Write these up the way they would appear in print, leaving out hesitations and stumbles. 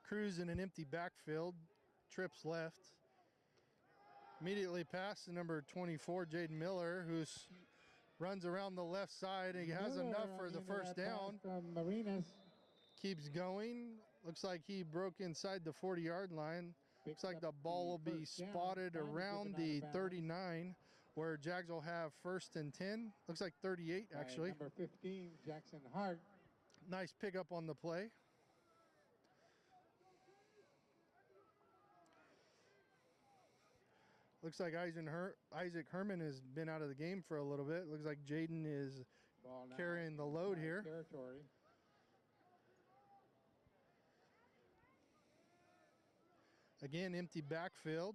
Cruz in an empty backfield, trips left. Immediately past the number 24, Jaden Miller, who runs around the left side. He has enough for the first down. From Marinas. Keeps going. Looks like he broke inside the 40-yard line. Looks like the ball will be spotted around the 39, where Jags will have 1st and 10. Looks like 38, actually. Number 15, Jackson Hart. Nice pickup on the play. Looks like Isaac Herman has been out of the game for a little bit. Looks like Jaden is carrying the load here. Territory. Again, empty backfield.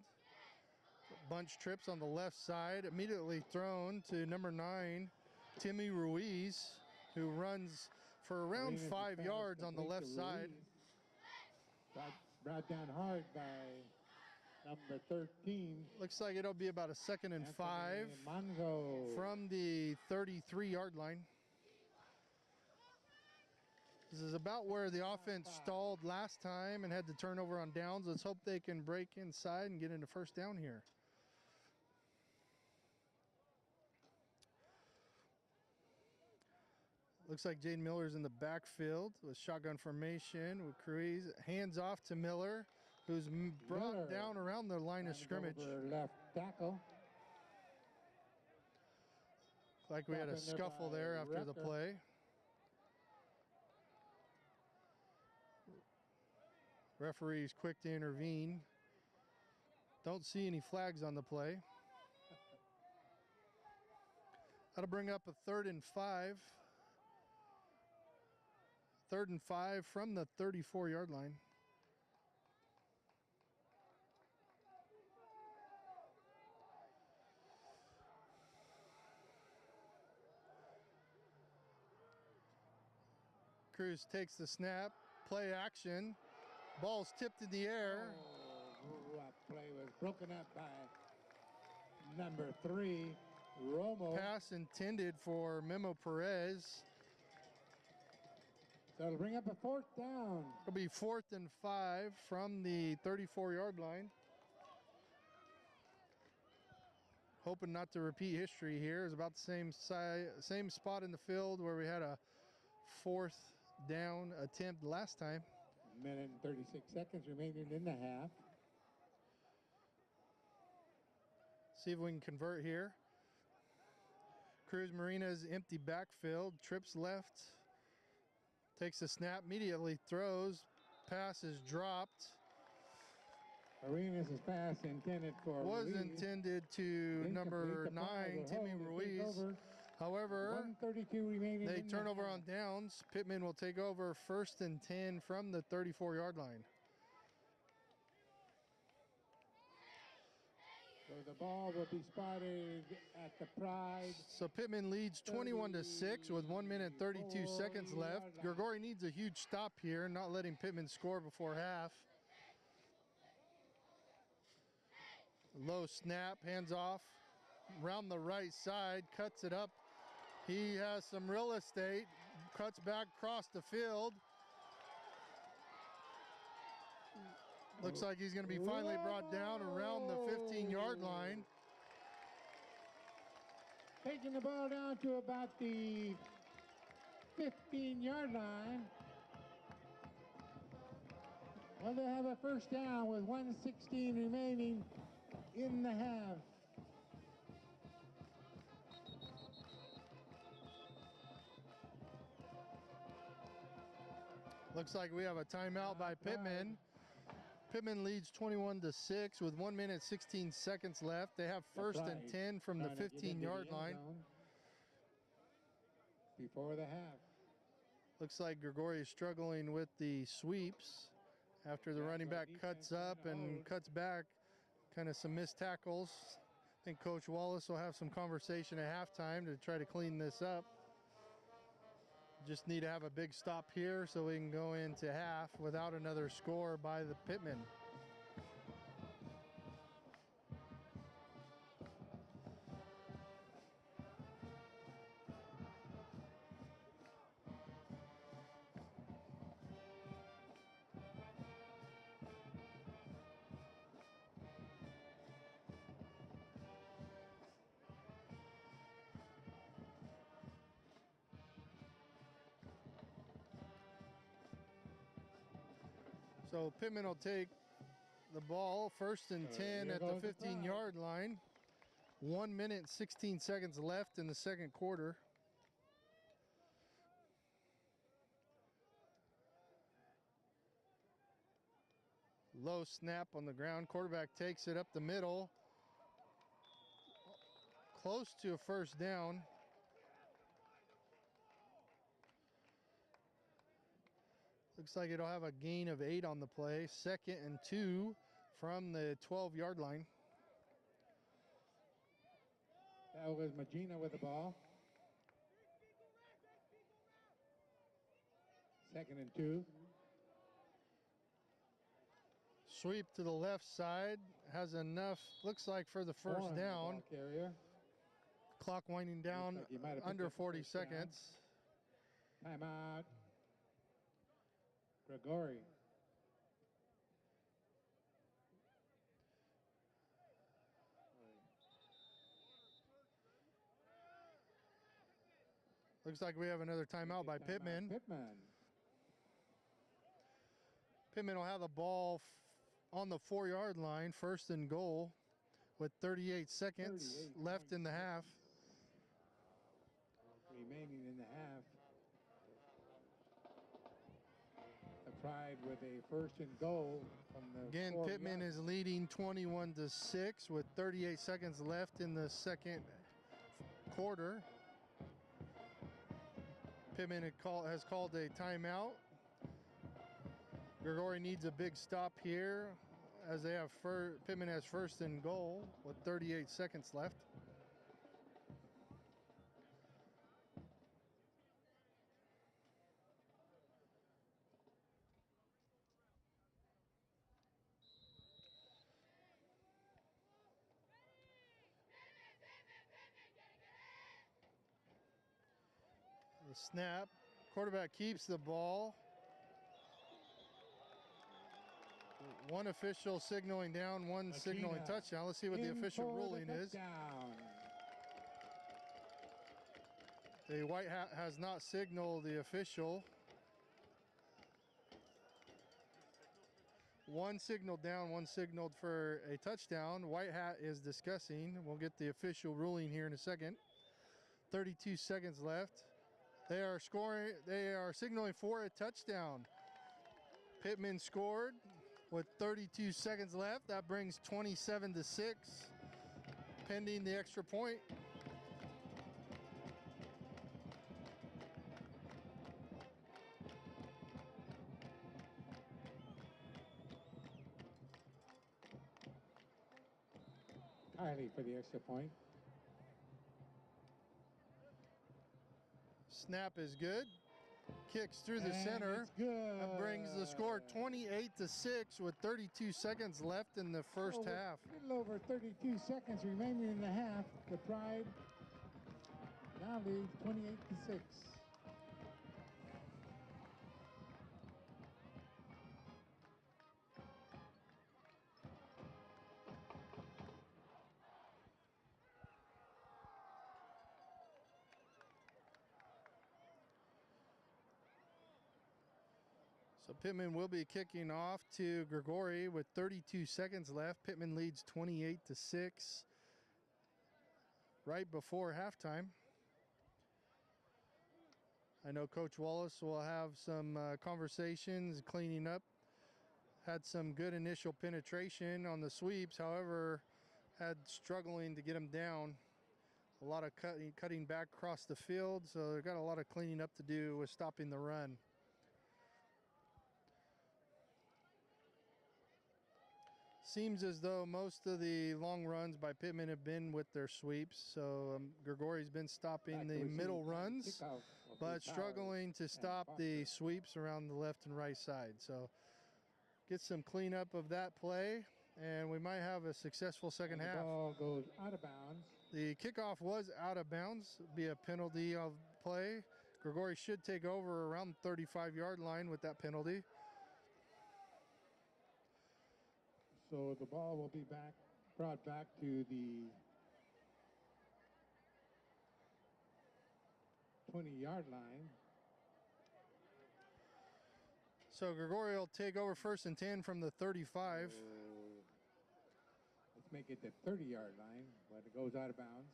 Bunch trips on the left side. Immediately thrown to number 9, Timmy Ruiz, who runs for around 5 yards on the left side. Brought down hard by number 13. Looks like it'll be about a 2nd and 5 from the 33-yard line. This is about where the offense stalled last time and had the turnover on downs. Let's hope they can break inside and get into first down here. Looks like Jaden Miller's in the backfield with shotgun formation with Cruz. Hands off to Miller, who's brought down around the line of scrimmage. Left tackle. Like we had a scuffle there after the play. Referee's quick to intervene. Don't see any flags on the play. That'll bring up a 3rd and 5. 3rd and 5 from the 34-yard line. Cruz takes the snap, play action. Ball's tipped in the air. Oh, that play was broken up by number 3, Romo. Pass intended for Memo Perez. So it'll bring up a 4th down. It'll be 4th and 5 from the 34-yard line. Hoping not to repeat history here. It's about the same spot in the field where we had a 4th down attempt last time. 1 minute and 36 seconds remaining in the half. See if we can convert here. Cruz Marina's empty backfield, trips left, takes the snap, immediately throws, pass is dropped. Marina's pass intended for was intended to number 9, Timmy Ruiz. However, 132 remaining. They turn over on downs. Pitman will take over 1st and 10 from the 34-yard line. So the ball will be spotted at the Pride. So Pitman leads 21-6 with 1 minute 32 seconds left. Gregori needs a huge stop here, not letting Pitman score before half. Low snap, hands off, around the right side, cuts it up. He has some real estate, cuts back across the field. Looks like he's going to be finally brought down around the 15-yard line. Taking the ball down to about the 15-yard line. Well, they have a first down with 1:16 remaining in the half. Looks like we have a timeout by Pitman. Pitman leads 21-6 with 1 minute 16 seconds left. They have 1st and 10 from the 15-yard line. Before the half. Looks like Gregori is struggling with the sweeps after the running back cuts up and cuts back. Kind of some missed tackles. I think Coach Wallace will have some conversation at halftime to try to clean this up. Just need to have a big stop here so we can go into half without another score by the Pitman. So Pitman will take the ball, 1st and 10 at the 15-yard line. 1 minute, 16 seconds left in the second quarter. Low snap on the ground. Quarterback takes it up the middle. Close to a first down. Looks like it'll have a gain of 8 on the play. 2nd and 2 from the 12-yard line. That was Magina with the ball. 2nd and 2. Sweep to the left side. Has enough, looks like, for the first down. Carrier. Clock winding down Like under 40 seconds. Timeout. Gregori. Looks like we have another timeout by Pitman. Pitman will have the ball on the 4-yard line, 1st and goal, with 38 seconds left in the half. Remaining in the half. The Pride with a 1st and goal from the Again, Pitman is leading 21-6 with 38 seconds left in the second quarter. Pitman has called a timeout. Gregori needs a big stop here as they have Pitman has 1st and goal with 38 seconds left. The snap. Quarterback keeps the ball. One official signaling down, one signaling touchdown. Let's see what the official ruling is. The white hat has not signaled the official. One signaled down, one signaled for a touchdown. White hat is discussing. We'll get the official ruling here in a second. 32 seconds left. They are scoring. They are signaling for a touchdown. Pitman scored with 32 seconds left. That brings 27-6, pending the extra point. Kylie for the extra point. Snap is good. Kicks through the center. That brings the score 28-6 with 32 seconds left in the first half. A little over 32 seconds remaining in the half. The Pride now leads 28-6. So Pitman will be kicking off to Gregori with 32 seconds left. Pitman leads 28-6 right before halftime. I know Coach Wallace will have some conversations, cleaning up. Had some good initial penetration on the sweeps, however, had struggling to get them down. A lot of cutting back across the field, so they've got a lot of cleaning up to do with stopping the run. Seems as though most of the long runs by Pitman have been with their sweeps, so Gregori's been stopping the middle runs, but struggling to stop the sweeps around the left and right side. So get some cleanup of that play, and we might have a successful second half. The ball goes out of bounds. The kickoff was out of bounds, be a penalty of play. Gregori should take over around the 35-yard line with that penalty. So the ball will be brought back to the 20-yard line. So Gregori will take over 1st and 10 from the 35. Let's make it the 30-yard line, but it goes out of bounds.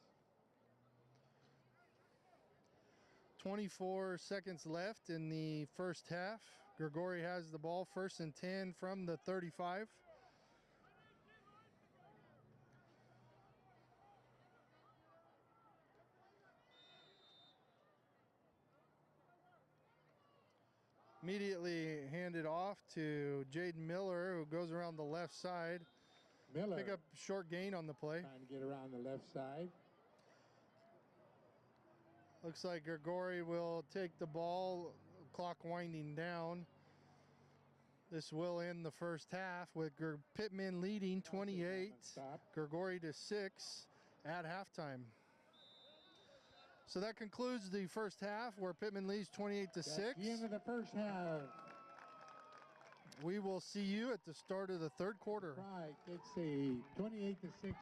24 seconds left in the first half. Gregori has the ball, 1st and 10 from the 35. Immediately handed off to Jaden Miller, who goes around the left side. Miller Pick up short gain on the play. trying to get around the left side. Looks like Gregori will take the ball, clock winding down. This will end the first half with Pitman leading 28, Gregori to 6 at halftime. So that concludes the first half where Pitman leads 28 to 6. That's the end of the first half. We will see you at the start of the third quarter. Right, it's a 28 to 6.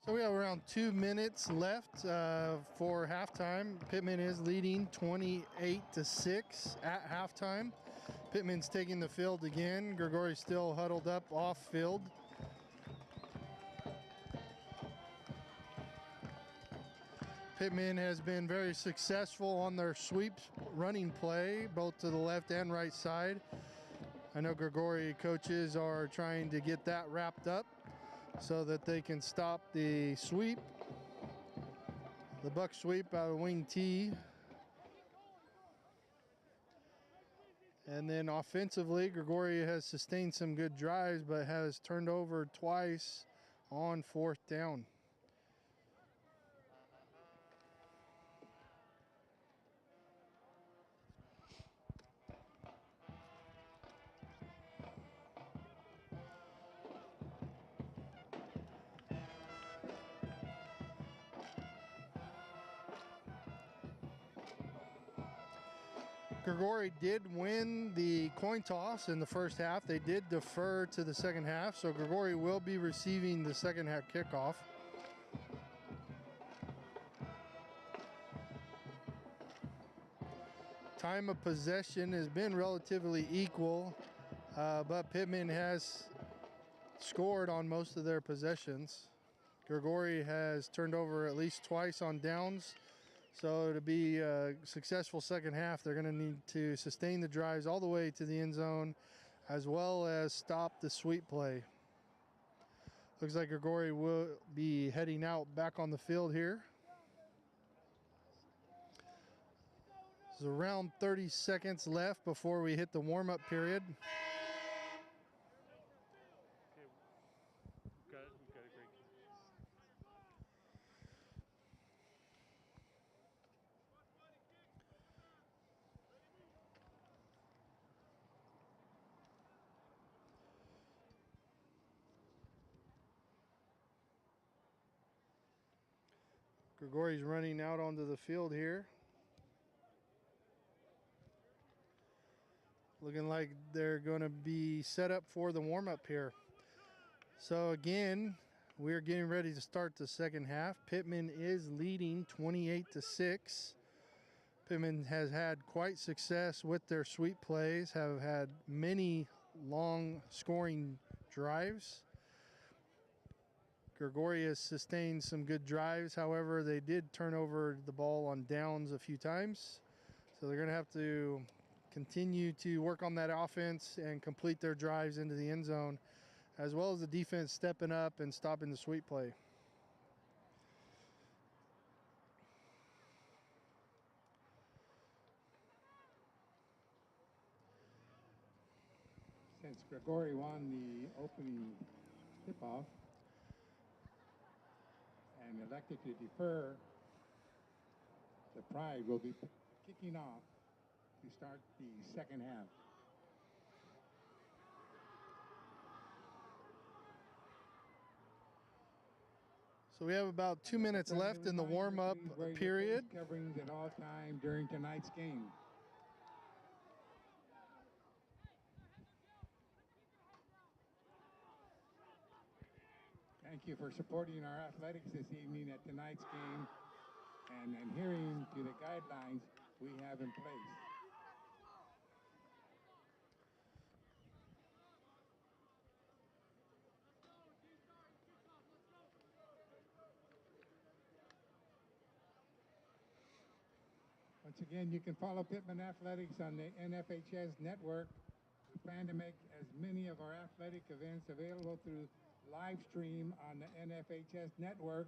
So we have around 2 minutes left for halftime. Pitman is leading 28-6 at halftime. Pitman's taking the field again. Gregori still huddled up off field. Pitman has been very successful on their sweep running play, both to the left and right side. I know Gregori coaches are trying to get that wrapped up so that they can stop the sweep, the buck sweep out of wing T. And then offensively, Gregori has sustained some good drives, but has turned over twice on 4th down. Gregori did win the coin toss in the first half. They did defer to the second half, so Gregori will be receiving the second half kickoff. Time of possession has been relatively equal, but Pitman has scored on most of their possessions. Gregori has turned over at least twice on downs. So to be a successful second half, they're going to need to sustain the drives all the way to the end zone, as well as stop the sweep play. Looks like Gregori will be heading out back on the field here. There's around 30 seconds left before we hit the warm-up period. Gregori's running out onto the field here. Looking like they're going to be set up for the warm-up here. So again, we're getting ready to start the second half. Pitman is leading 28-6. Pitman has had quite success with their sweep plays, have had many long scoring drives. Gregori has sustained some good drives. However, they did turn over the ball on downs a few times. So they're going to have to continue to work on that offense and complete their drives into the end zone, as well as the defense stepping up and stopping the sweep play. Since Gregori won the opening tip-off and elected to defer, the Pride will be kicking off to start the second half. So we have about 2 minutes left in the warm-up period. Coverings at all time during tonight's game. Thank you for supporting our athletics this evening at tonight's game and adhering to the guidelines we have in place. Once again, you can follow Pitman Athletics on the NFHS network. We plan to make as many of our athletic events available through live stream on the NFHS network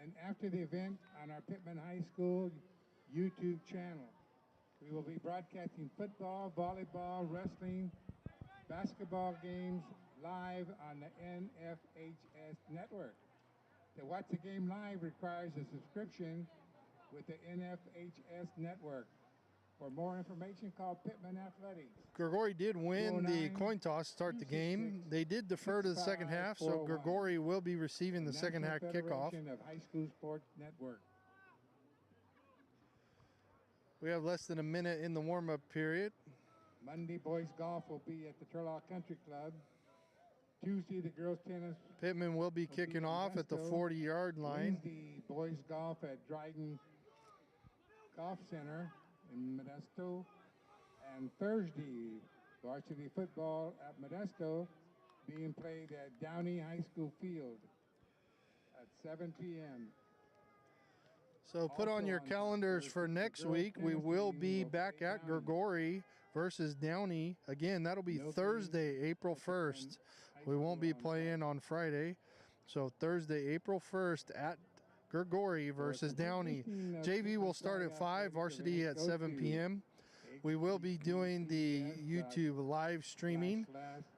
and after the event on our Pitman High School YouTube channel. We will be broadcasting football, volleyball, wrestling, basketball games live on the NFHS network. To watch the game live requires a subscription with the NFHS network. For more information, call Pitman Athletics. Gregori did win the coin toss to start the game. They did defer to the second half, so Gregori will be receiving the second half kickoff. Of High School Sports Network. We have less than a minute in the warm-up period. Monday boys golf will be at the Turlock Country Club. Tuesday, the girls tennis. Pitman will be Will kicking be in off at the Modesto. 40-yard line. Wednesday, boys golf at Dryden Golf Center in Modesto. And Thursday, varsity football at Modesto being played at Downey High School Field at 7 p.m. So put on Also your on calendars for Thursday, the next girls week. We tennis will team be will back play at Downey. Gregori versus Downey. Again, that'll be Milton, Thursday, April Pitman 1st. High We won't School be on playing on Friday. So Thursday, April 1st at Gregori versus Downey. JV will start at 5, varsity at 7 p.m. We will be doing the YouTube live streaming,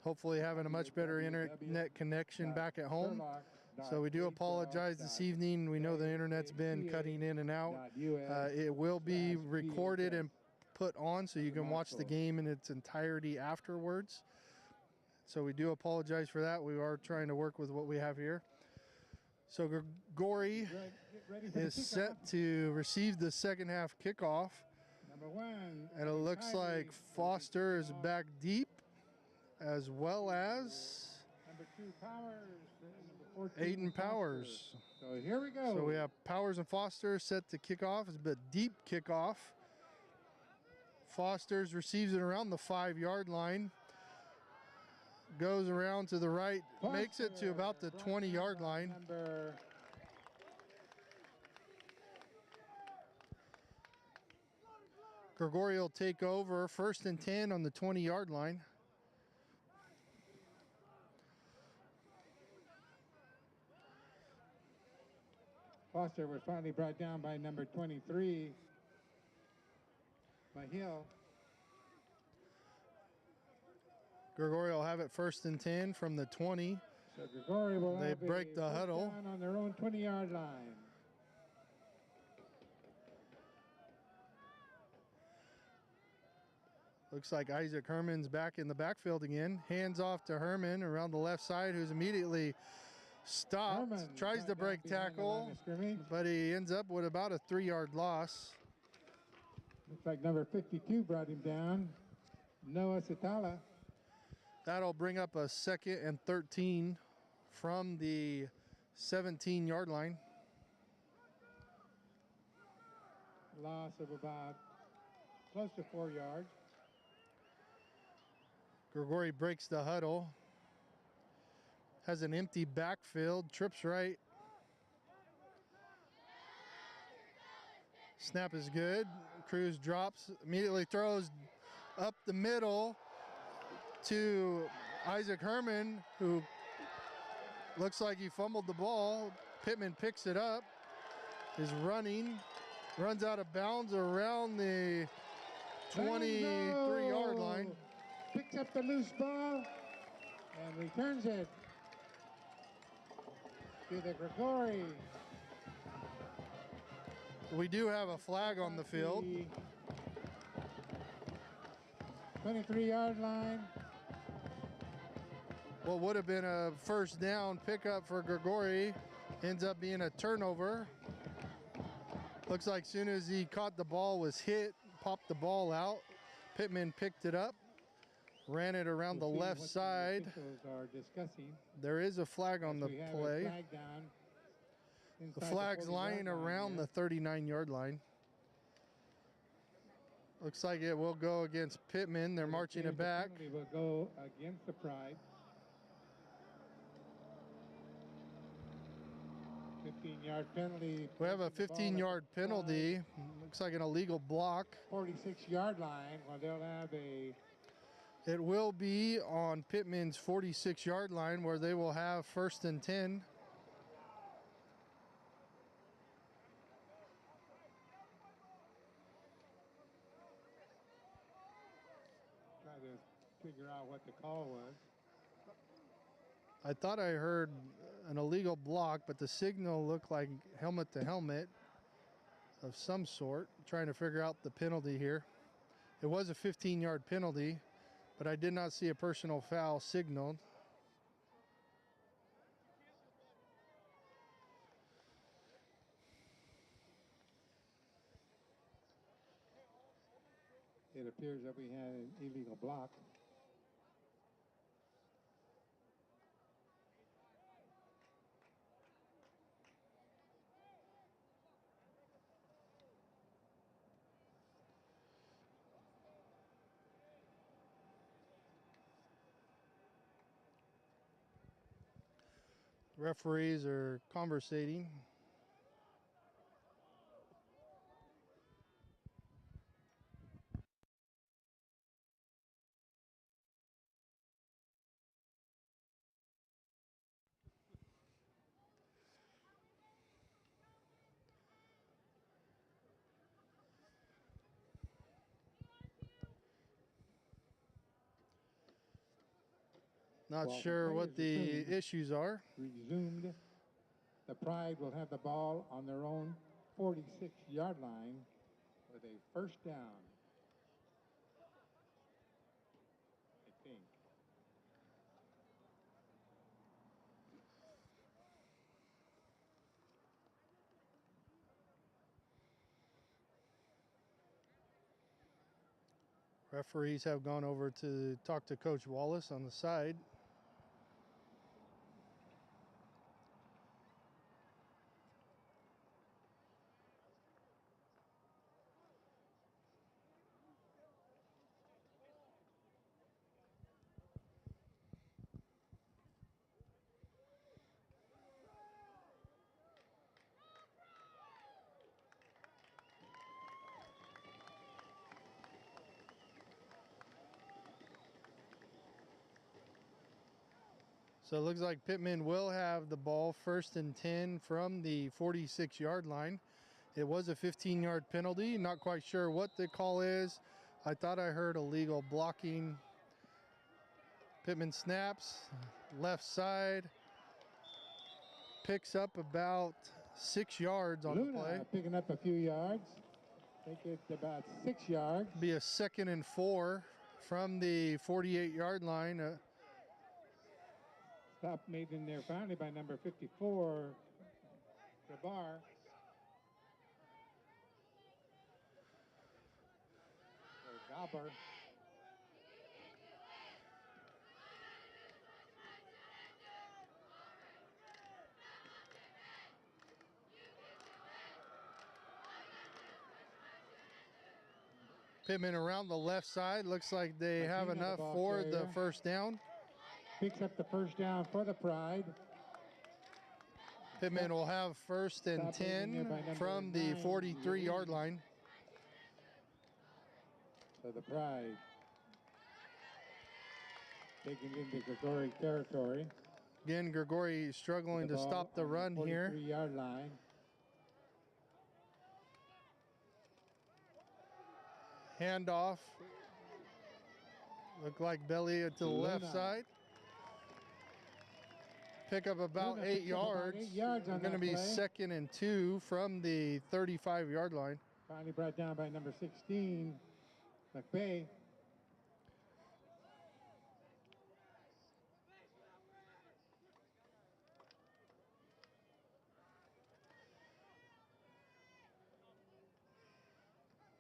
hopefully having a much better internet connection back at home. So we do apologize this evening. We know the internet's been cutting in and out. It will be recorded and put on so you can watch the game in its entirety afterwards. So we do apologize for that. We are trying to work with what we have here. So Gregori is set to receive the second half kickoff. Number 1. And it looks like Foster is back deep, as well as Number 2, Powers. Number 14, Aiden Powers. So here we go. So we have Powers and Foster set to kick off. It's a bit deep kickoff. Foster's receives it around the 5-yard line. Goes around to the right, makes it to about the 20-yard line. Gregori will take over, 1st and 10 on the 20-yard line. Foster was finally brought down by number 23, Mahill. Gregori will have it 1st and 10 from the 20. So Gregori will They have break a the first huddle. down on their own 20-yard line. Looks like Isaac Herman's back in the backfield again. Hands off to Herman around the left side, who's immediately stopped. Herman Tries got to down break behind the line tackle, of scrimmage. but he ends up with about a 3-yard loss. Looks like number 52 brought him down, Noah Satala. That'll bring up a 2nd and 13 from the 17-yard line. Loss of about close to 4 yards. Gregori breaks the huddle. Has an empty backfield, trips right. Snap is good. Cruz drops, immediately throws up the middle to Isaac Herman, who looks like he fumbled the ball. Pitman picks it up, is running, runs out of bounds around the 23-yard line. Picks up the loose ball and returns it to the Gregori. We do have a flag on the field. 23-yard line. What would have been a 1st down pickup for Gregori ends up being a turnover. Looks like soon as he caught the ball was hit, popped the ball out. Pitman picked it up, ran it around the left side. There is a flag on the play. The flag's lying around the 39-yard line. Looks like it will go against Pitman. They're marching it back. Will go against the Pride. 15-yard penalty. We have a 15-yard penalty. Looks like an illegal block. 46-yard line. Well, they'll have a. It will be on Pitman's 46-yard line where they will have 1st and 10. Try to figure out what the call was. I thought I heard an illegal block, but the signal looked like helmet to helmet of some sort. Trying to figure out the penalty here. It was a 15-yard penalty, but I did not see a personal foul signaled. It appears that we had an illegal block. Referees are conversating. Not Well, sure the what players the resumed. issues are. Resumed. The Pride will have the ball on their own 46-yard line with a first down. I think. Referees have gone over to talk to Coach Wallace on the side. So it looks like Pitman will have the ball 1st and 10 from the 46-yard line. It was a 15-yard penalty. Not quite sure what the call is. I thought I heard illegal blocking. Pitman snaps, left side, picks up about 6 yards on the play. Picking up a few yards. I think it's about 6 yards. Be a 2nd and 4 from the 48-yard line. Stop made in there finally by number 54, Gregori. Gobber. Pitman around the left side. Looks like they have enough for the first down. Picks up the first down for the Pride. Pitman will have 1st and 10 from the 43-yard line. So the Pride taking into Gregori territory. Again, Gregori struggling to stop the run here. 43-yard line. Handoff. Look like belly to the left side. Pick up about 8 yards. It's going to be 2nd and 2 from the 35-yard line. Finally brought down by number 16, McVay.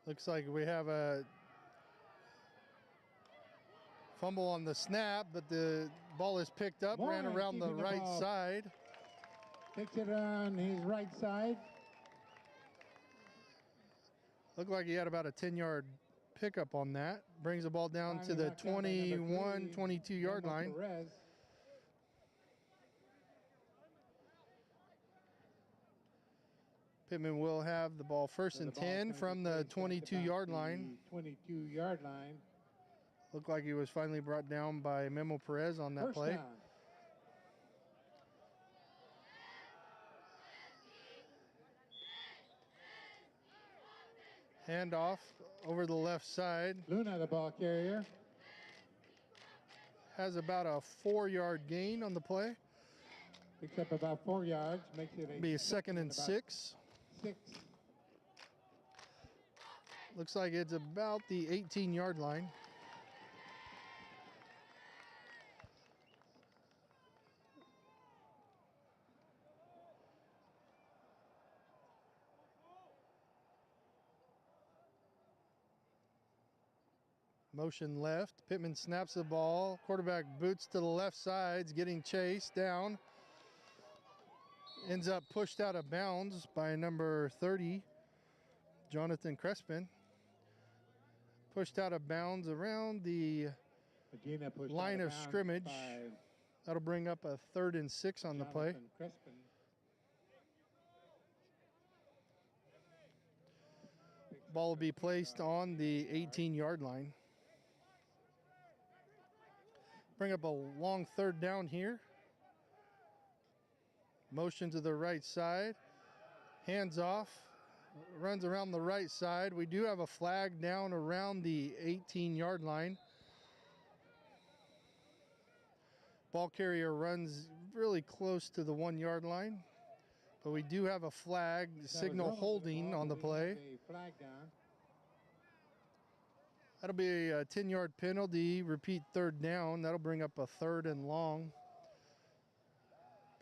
Looks like we have a fumble on the snap, but the ball is picked up, ran around the right side. Takes it on his right side. Looked like he had about a 10-yard pickup on that. Brings the ball down to the 21, 22-yard line. Perez. Pitman will have the ball 1st and 10 from the 22-yard line. 22-yard line. Looked like he was finally brought down by Memo Perez on that play. Down. Handoff over the left side. Luna, the ball carrier. Has about a 4-yard gain on the play. Picks up about 4 yards. Makes it be a 2nd and 6. 6. Looks like it's about the 18-yard line. Motion left. Pitman snaps the ball. Quarterback boots to the left side, getting chased down. Ends up pushed out of bounds by number 30, Jonathan Crespin. Pushed out of bounds around the line of scrimmage. That'll bring up a 3rd and 6 on the play. Jonathan Crispin. Ball will be placed on the 18-yard line. Bring up a long 3rd down here. Motion to the right side. Hands off. Runs around the right side. We do have a flag down around the 18-yard line. Ball carrier runs really close to the 1-yard line. But we do have a flag, signal holding on the play. Flag down. That'll be a 10-yard penalty. Repeat 3rd down. That'll bring up a 3rd and long.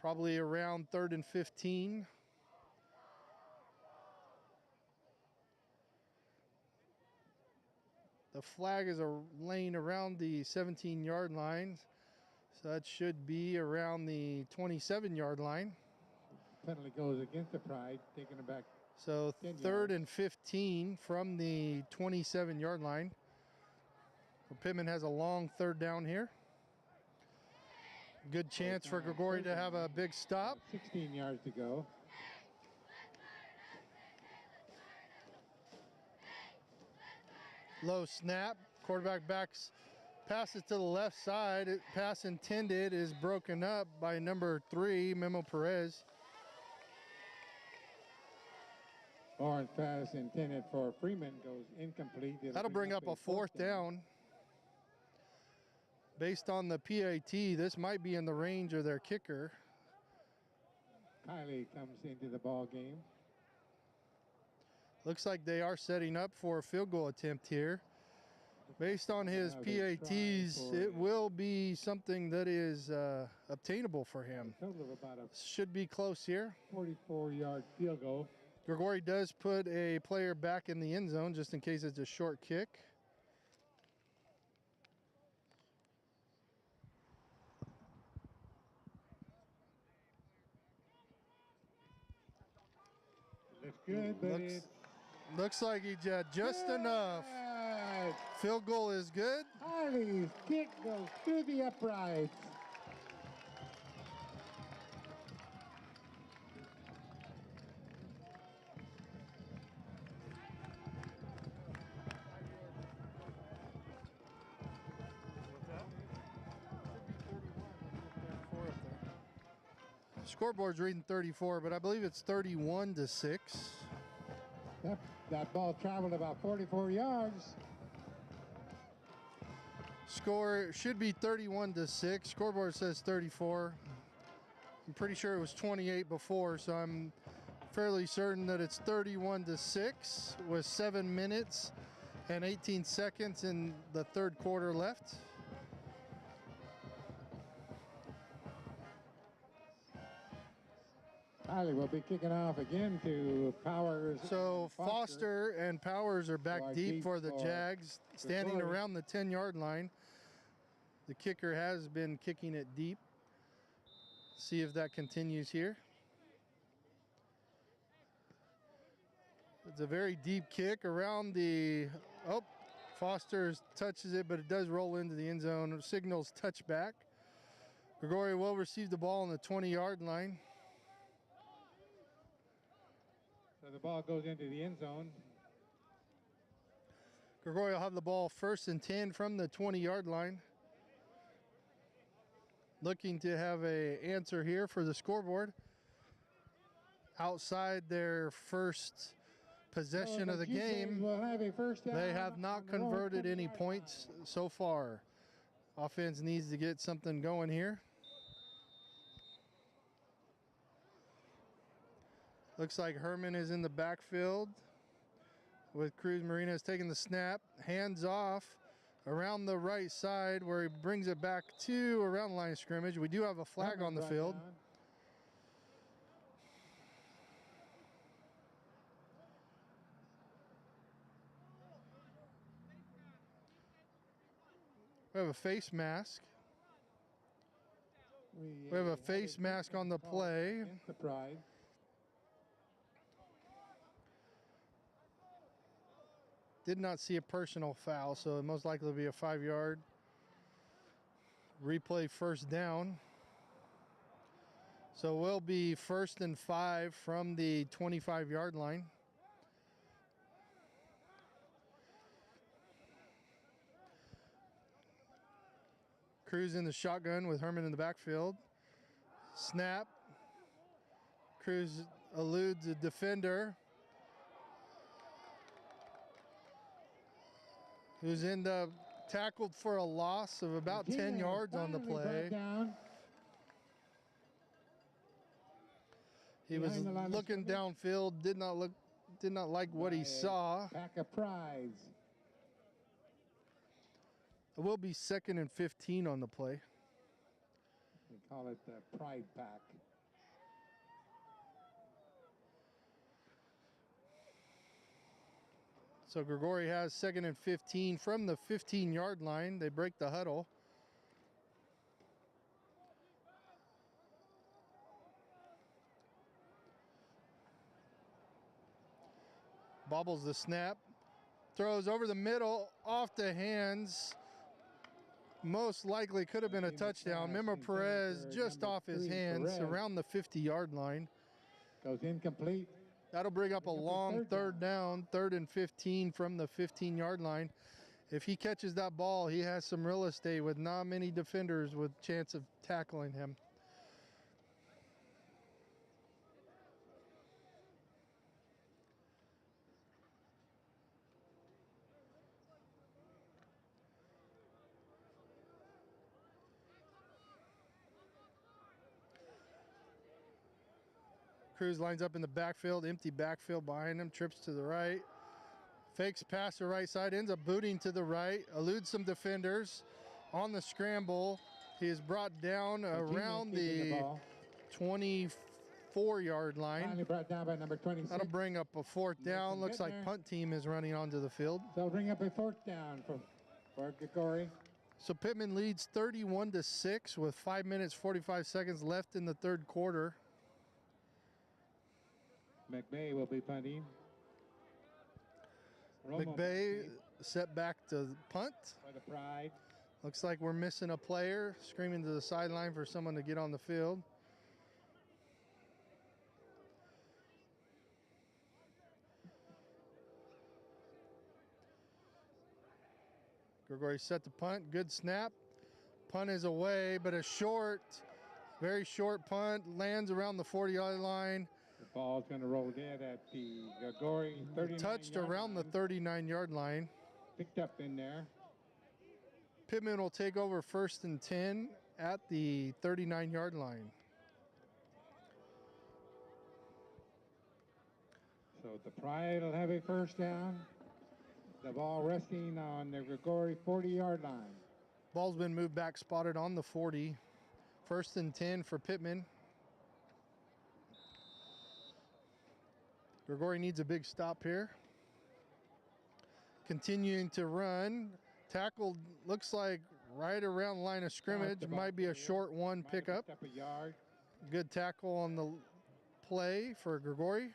Probably around 3rd and 15. The flag is laying around the 17-yard line. So that should be around the 27-yard line. Penalty goes against the Pride, taking it back. So 3rd and 15 from the 27-yard line. Pitman has a long 3rd down here. Good chance for Gregori to have a big stop. 16 yards to go. Low snap. Quarterback backs, passes to the left side. Pass intended is broken up by number 3, Memo Perez. Orange pass intended for Freeman goes incomplete. That'll bring up a 4th down. Based on the PAT, this might be in the range of their kicker. Kylie comes into the ball game. Looks like they are setting up for a field goal attempt here. Based on his PATs, it will be something that is obtainable for him. A total of about a Should be close here. 44-yard field goal. Gregori does put a player back in the end zone just in case it's a short kick. Looks good, but Looks like he just enough. Field goal is good. Harley's kick goes through the uprights. Scoreboard's reading 34, but I believe it's 31-6. That ball traveled about 44 yards. Score should be 31-6. Scoreboard says 34. I'm pretty sure it was 28 before, so I'm fairly certain that it's 31-6 with 7 minutes and 18 seconds in the 3rd quarter left. Kylie will be kicking off again to Powers. So Foster and Powers are back deep for the Jags, standing around the 10-yard line. The kicker has been kicking it deep. See if that continues here. It's a very deep kick around the, Foster touches it, but it does roll into the end zone. Signals touchback. Gregori will receive the ball on the 20-yard line. So the ball goes into the end zone. Gregori will have the ball 1st and 10 from the 20-yard line. Looking to have an answer here for the scoreboard. Outside their first possession of the game, they have not converted any points so far. Offense needs to get something going here. Looks like Herman is in the backfield with Cruz Marina is taking the snap. Hands off around the right side where he brings it back to around the line of scrimmage. We do have a flag on the field. We have a face mask. We have a face mask on the play. The Pride. Did not see a personal foul, so it most likely will be a 5-yard. Replay 1st down. So we'll be 1st and 5 from the 25-yard line. Cruz in the shotgun with Herman in the backfield. Snap. Cruz eludes a defender, who's ended up tackled for a loss of about 10 yards on the play. He was looking downfield, did not like what he saw. Pack of prize. It will be 2nd and 15 on the play. They call it the Pride Pack. So Gregori has 2nd and 15 from the 15-yard line. They break the huddle. Bobbles the snap. Throws over the middle, off the hands. Most likely could have been a touchdown. Memo Perez just off his hands around the 50-yard line. Goes incomplete. That'll bring up a long third down, 3rd and 15 from the 15-yard line. If he catches that ball, he has some real estate with not many defenders with chance of tackling him. Cruz lines up in the backfield, empty backfield behind him, trips to the right. Fakes pass to the right side, ends up booting to the right, eludes some defenders. On the scramble, he is brought down around the 24-yard line. Finally brought down by number 26. That'll bring up a 4th down. Looks like punt team is running onto the field. They'll bring up a 4th down for Gregori. So Pitman leads 31-6 with 5 minutes, 45 seconds left in the 3rd quarter. McVay will be punting. McVay set back to punt. For the Pride. Looks like we're missing a player, screaming to the sideline for someone to get on the field. Gregori set the punt, good snap. Punt is away, but a short, very short punt, lands around the 40-yard line. The ball's going to roll dead at the Gregori 39. Touched around the 39-yard line. Picked up in there. Pitman will take over 1st and 10 at the 39-yard line. So the Pride will have a 1st down. The ball resting on the Gregori 40-yard line. Ball's been moved back, spotted on the 40. 1st and 10 for Pitman. Gregori needs a big stop here. Continuing to run. Tackled, looks like right around the line of scrimmage. Might be a short one pickup. Good tackle on the play for Gregori.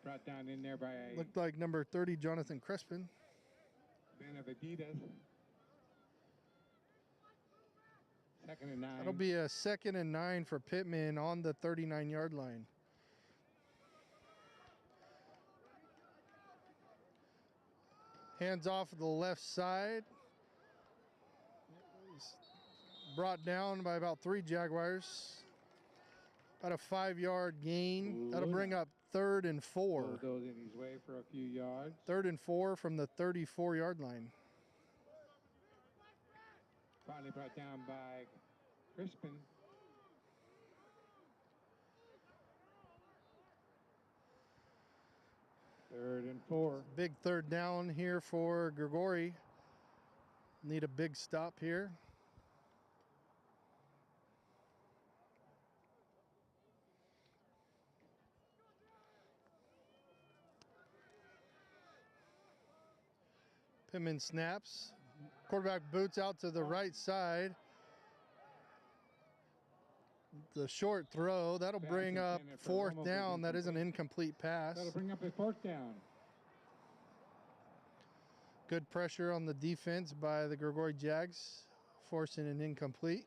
Brought down in there by looked like number 30, Jonathan Crespin. Benavides. 2nd and 9. That'll be a 2nd and 9 for Pitman on the 39-yard line. Hands off the left side. Brought down by about 3 Jaguars. About a 5-yard gain. That'll bring up 3rd and 4. Goes in his way for a few yards. 3rd and 4 from the 34-yard line. Finally brought down by Crispin. Third and 4. Big 3rd down here for Gregori. Need a big stop here. Pitman snaps. Quarterback boots out to the right side. The short throw, that'll bring up 4th down. That is an incomplete pass. That'll bring up a 4th down. Good pressure on the defense by the Gregori Jags, forcing an incomplete.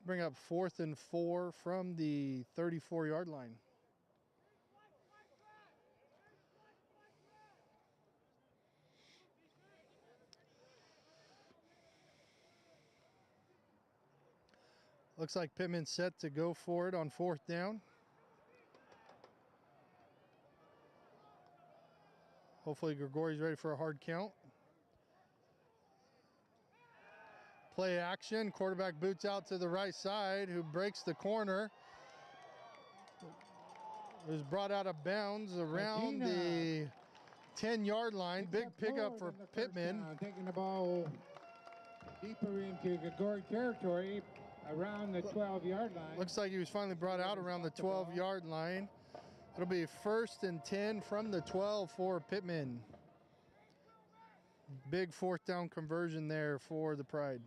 Bring up 4th and 4 from the 34-yard line. Looks like Pitman's set to go for it on 4th down. Hopefully Gregori's ready for a hard count. Play action, quarterback boots out to the right side, who breaks the corner. It was brought out of bounds around the 10-yard line. Big pickup for Pitman. Taking the ball deeper into Gregori territory around the 12-yard line. Looks like he was finally brought out around the 12-yard line. It'll be 1st and 10 from the 12 for Pitman. Big 4th down conversion there for the Pride.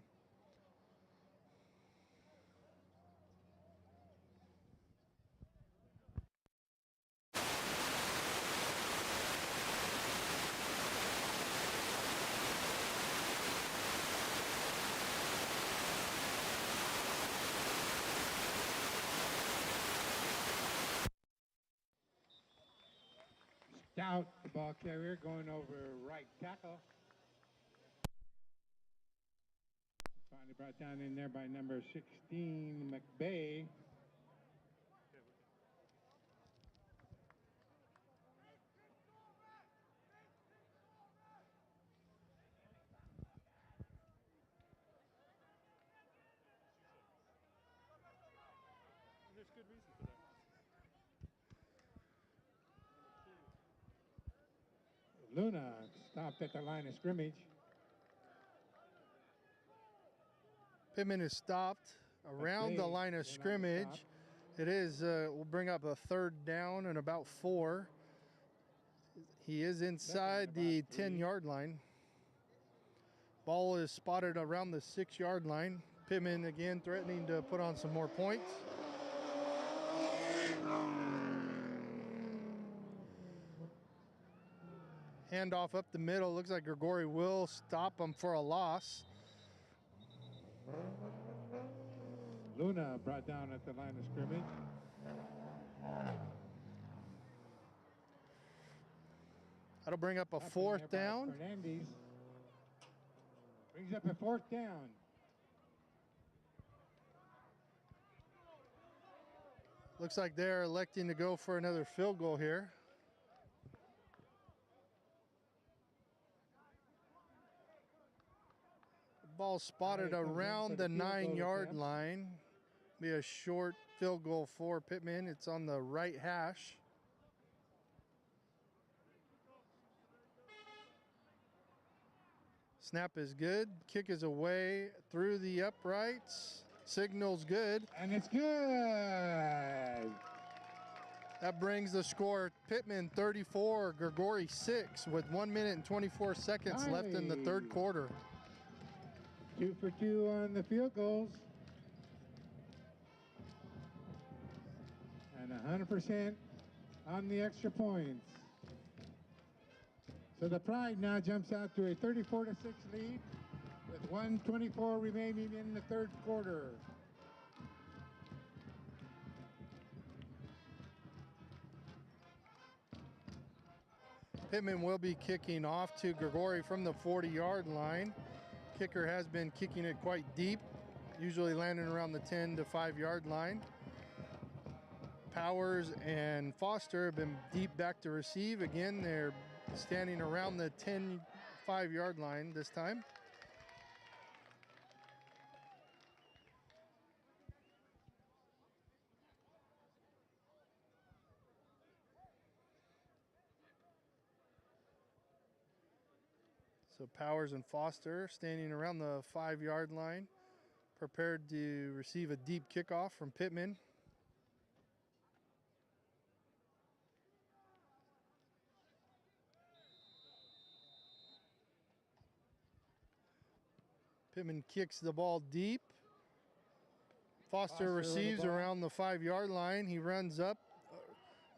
Stout, the ball carrier, going over right tackle. Finally brought down in there by number 16, McBay. There's good reason for that. Luna stopped at the line of scrimmage. Pitman is stopped around the line of scrimmage. It is, we'll bring up a 3rd down and about 4. He is inside the 10-yard line. Ball is spotted around the 6-yard line. Pitman again threatening to put on some more points. Handoff up the middle. Looks like Gregori will stop him for a loss. Luna brought down at the line of scrimmage. That'll bring up a 4th down. Fernandez brings up a 4th down. Looks like they're electing to go for another field goal here. Ball spotted around the 9-yard line. Be a short field goal for Pitman. It's on the right hash. Snap is good. Kick is away through the uprights. Signal's good. And it's good. That brings the score Pitman 34, Gregori 6 with 1 minute and 24 seconds left in the 3rd quarter. 2 for 2 on the field goals. And 100% on the extra points. So the Pride now jumps out to a 34-6 lead with 1:24 remaining in the 3rd quarter. Pitman will be kicking off to Gregori from the 40-yard line. Kicker has been kicking it quite deep, usually landing around the 10 to 5-yard line. Powers and Foster have been deep back to receive. Again, they're standing around the 10, 5-yard line this time. So Powers and Foster standing around the 5-yard line, prepared to receive a deep kickoff from Pitman. Pitman kicks the ball deep. Foster receives around the 5-yard line. He runs up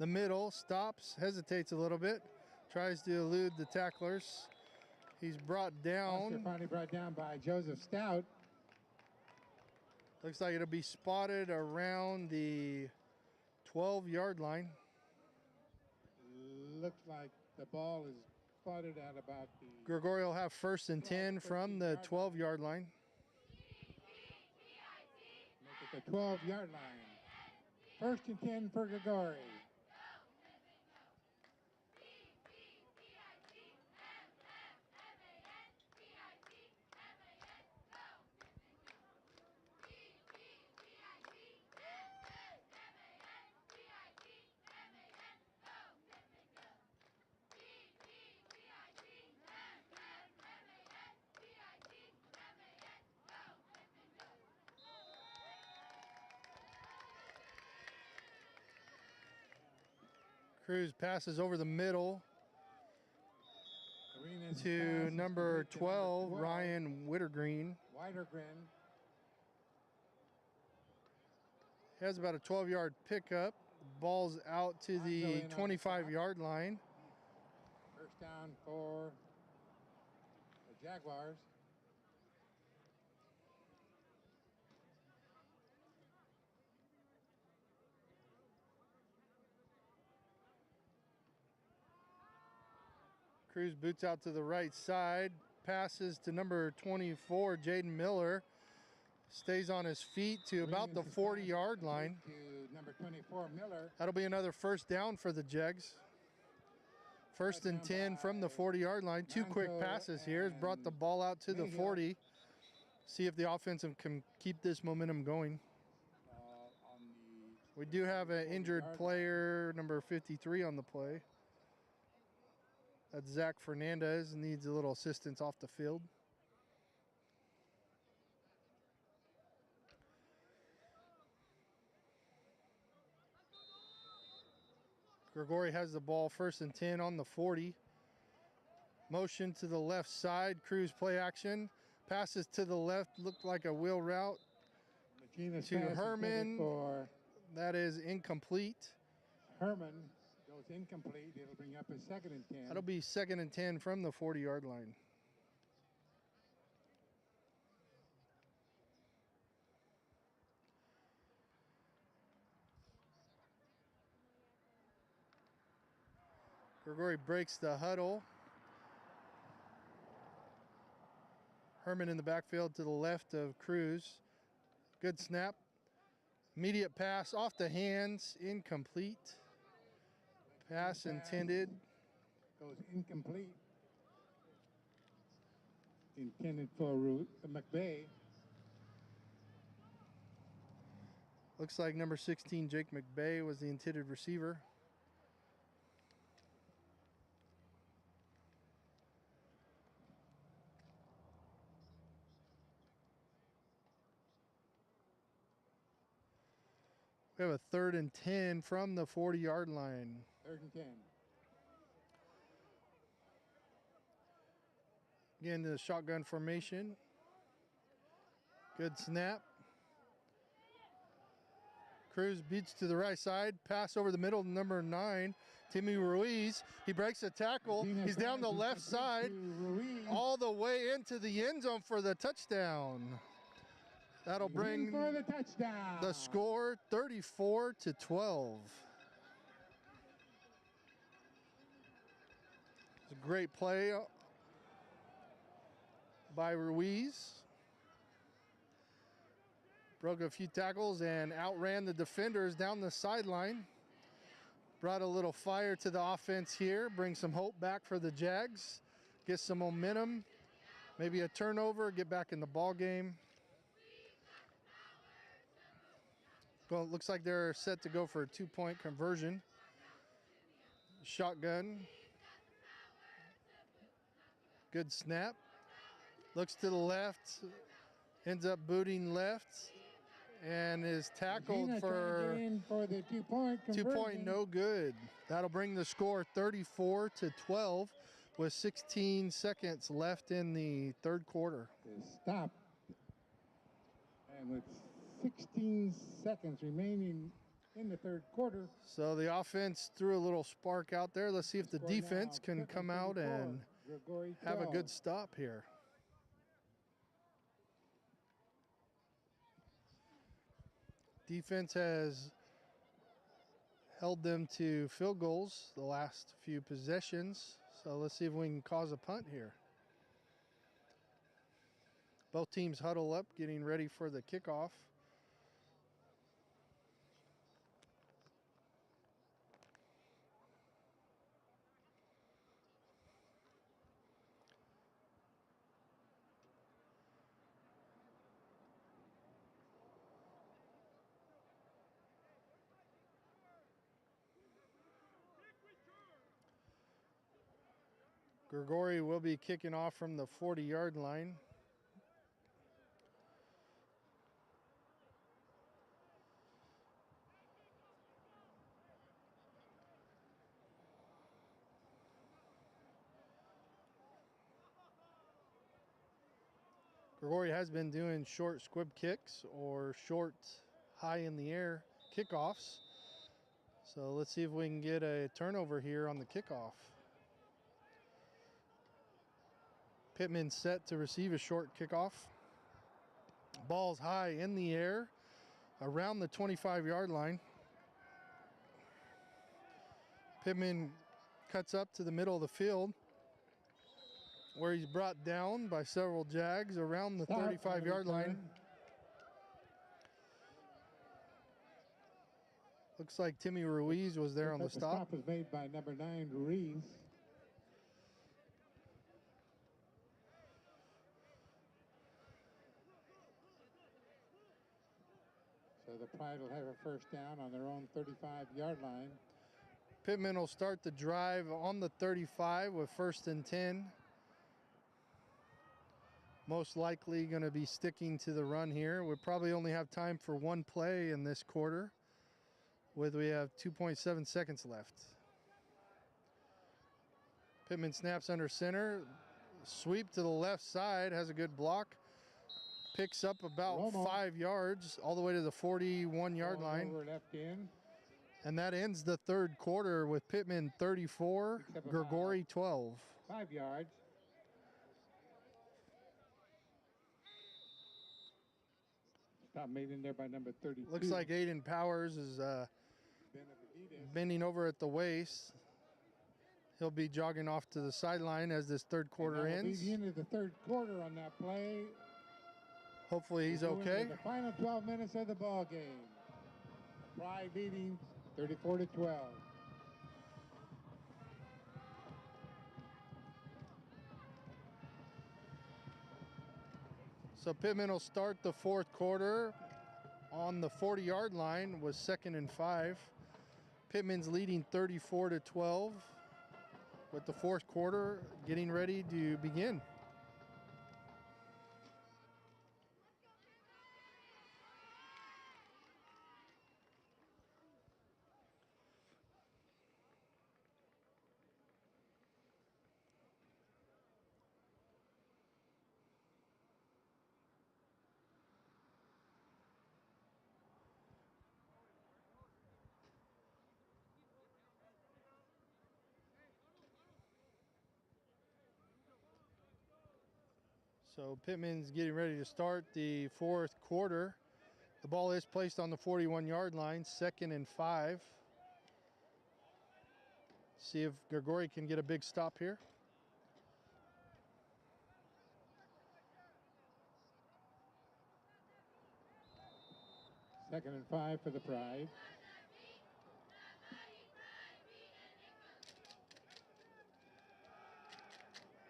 the middle, stops, hesitates a little bit, tries to elude the tacklers. He's brought down. Foster finally brought down by Joseph Stout. Looks like it'll be spotted around the 12-yard line. Looks like the ball is spotted at about the Gregori will have 1st and 10 from the 12-yard line. Make it the 12-yard line. 1st and 10 for Gregori. Cruz passes over the middle Arena's pass to is number complete to 12, Ryan Wittergreen. Widergren. He has about a 12-yard pickup. Ball's out to the 25-yard line. 1st down for the Jaguars. Cruz boots out to the right side, passes to number 24, Jaden Miller. Stays on his feet to about the 40-yard line. To number 24, Miller. That'll be another 1st down for the Jags. 1st and 10 from the 40-yard line. 2 quick passes here has brought the ball out to the 40. See if the offensive can keep this momentum going. We do have an injured player, number 53, on the play. That's Zach Fernandez, needs a little assistance off the field. Gregori has the ball 1st and 10 on the 40. Motion to the left side, Cruz play action. Passes to the left, looked like a wheel route to Herman. That is incomplete. Herman goes incomplete. It'll bring up a 2nd and 10. That'll be 2nd and 10 from the 40-yard line. Gregori breaks the huddle. Herman in the backfield to the left of Cruz. Good snap. Immediate pass off the hands, incomplete. Pass intended. Goes incomplete. Intended for McVay. Looks like number 16, Jake McVay, was the intended receiver. We have a 3rd and 10 from the 40-yard line. 3rd and 10. Again, the shotgun formation. Good snap. Cruz beats to the right side. Pass over the middle to number 9, Timmy Ruiz. He breaks a tackle. He's down the left side, all the way into the end zone for the touchdown. That'll bring for the touchdown. The score 34-12. It's a great play by Ruiz. Broke a few tackles and outran the defenders down the sideline. Brought a little fire to the offense here. Bring some hope back for the Jags. Get some momentum. Maybe a turnover. Get back in the ball game. Well, it looks like they're set to go for a 2-point conversion. Shotgun. Good snap. Looks to the left. Ends up booting left. And is tackled for the 2-point conversion. 2-point no good. That'll bring the score 34-12 with 16 seconds left in the 3rd quarter. Stop. And with 16 seconds remaining in the 3rd quarter. So the offense threw a little spark out there. Let's see if the defense can come out and have a good stop here. Defense has held them to field goals the last few possessions. So let's see if we can cause a punt here. Both teams huddle up, getting ready for the kickoff. Gregori will be kicking off from the 40-yard line. Gregori has been doing short squib kicks or short high in the air kickoffs. So let's see if we can get a turnover here on the kickoff. Pitman set to receive a short kickoff. Ball's high in the air around the 25-yard line. Pitman cuts up to the middle of the field where he's brought down by several Jags around the 35-yard line. Looks like Timmy Ruiz was there on the stop. The stop was made by number 9, Ruiz. So the Pride will have a first down on their own 35-yard line. Pitman will start the drive on the 35 with 1st and 10. Most likely going to be sticking to the run here. We'll probably only have time for one play in this quarter. We have 2.7 seconds left. Pitman snaps under center. Sweep to the left side, has a good block. Picks up about 5 yards all the way to the 41-yard line. Left in. And that ends the third quarter with Pitman 34, Gregori 12. 5 yards. Stop made in there by number 32. Looks like Aiden Powers is bending over at the waist. He'll be jogging off to the sideline as this third quarter ends. Be the end of the third quarter on that play. Hopefully he's okay. The final 12 minutes of the ball game. Pride leading 34-12. So Pitman will start the fourth quarter on the 40-yard line with 2nd and 5. Pitman's leading 34-12 with the fourth quarter getting ready to begin. So Pitman's getting ready to start the fourth quarter. The ball is placed on the 41-yard line, 2nd and 5. See if Gregori can get a big stop here. Second and 5 for the Pride.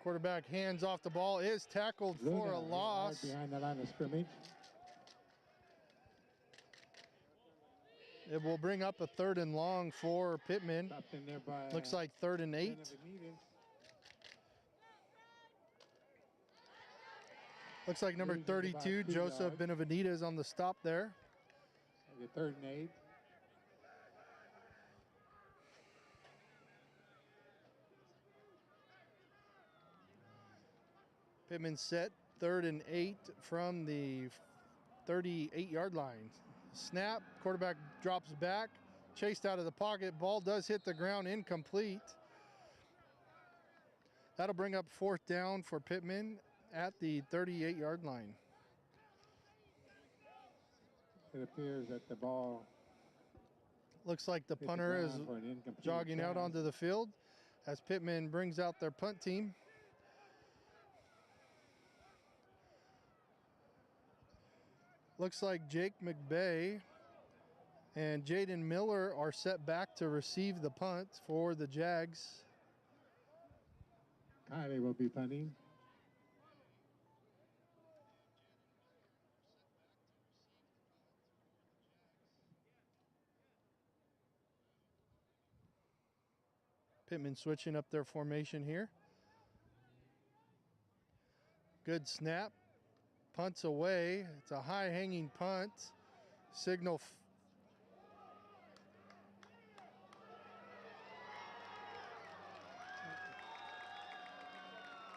Quarterback hands off the ball, is tackled for a loss. Right behind the line of scrimmage. It will bring up a 3rd and long for Pitman. Looks like 3rd and 8. Looks like number 32, Joseph Benavides, on the stop there. 3rd and 8. Pitman set 3rd and 8 from the 38-yard line. Snap, quarterback drops back, chased out of the pocket. Ball does hit the ground, incomplete. That'll bring up 4th down for Pitman at the 38-yard line. It appears that the ball Looks like the hit the punter is ground for an incomplete jogging out pass. onto the field as Pitman brings out their punt team. Looks like Jake McBay and Jaden Miller are set back to receive the punt for the Jags. Kylie will be punting. Pitman switching up their formation here. Good snap. Punts away. It's a high hanging punt. Signal.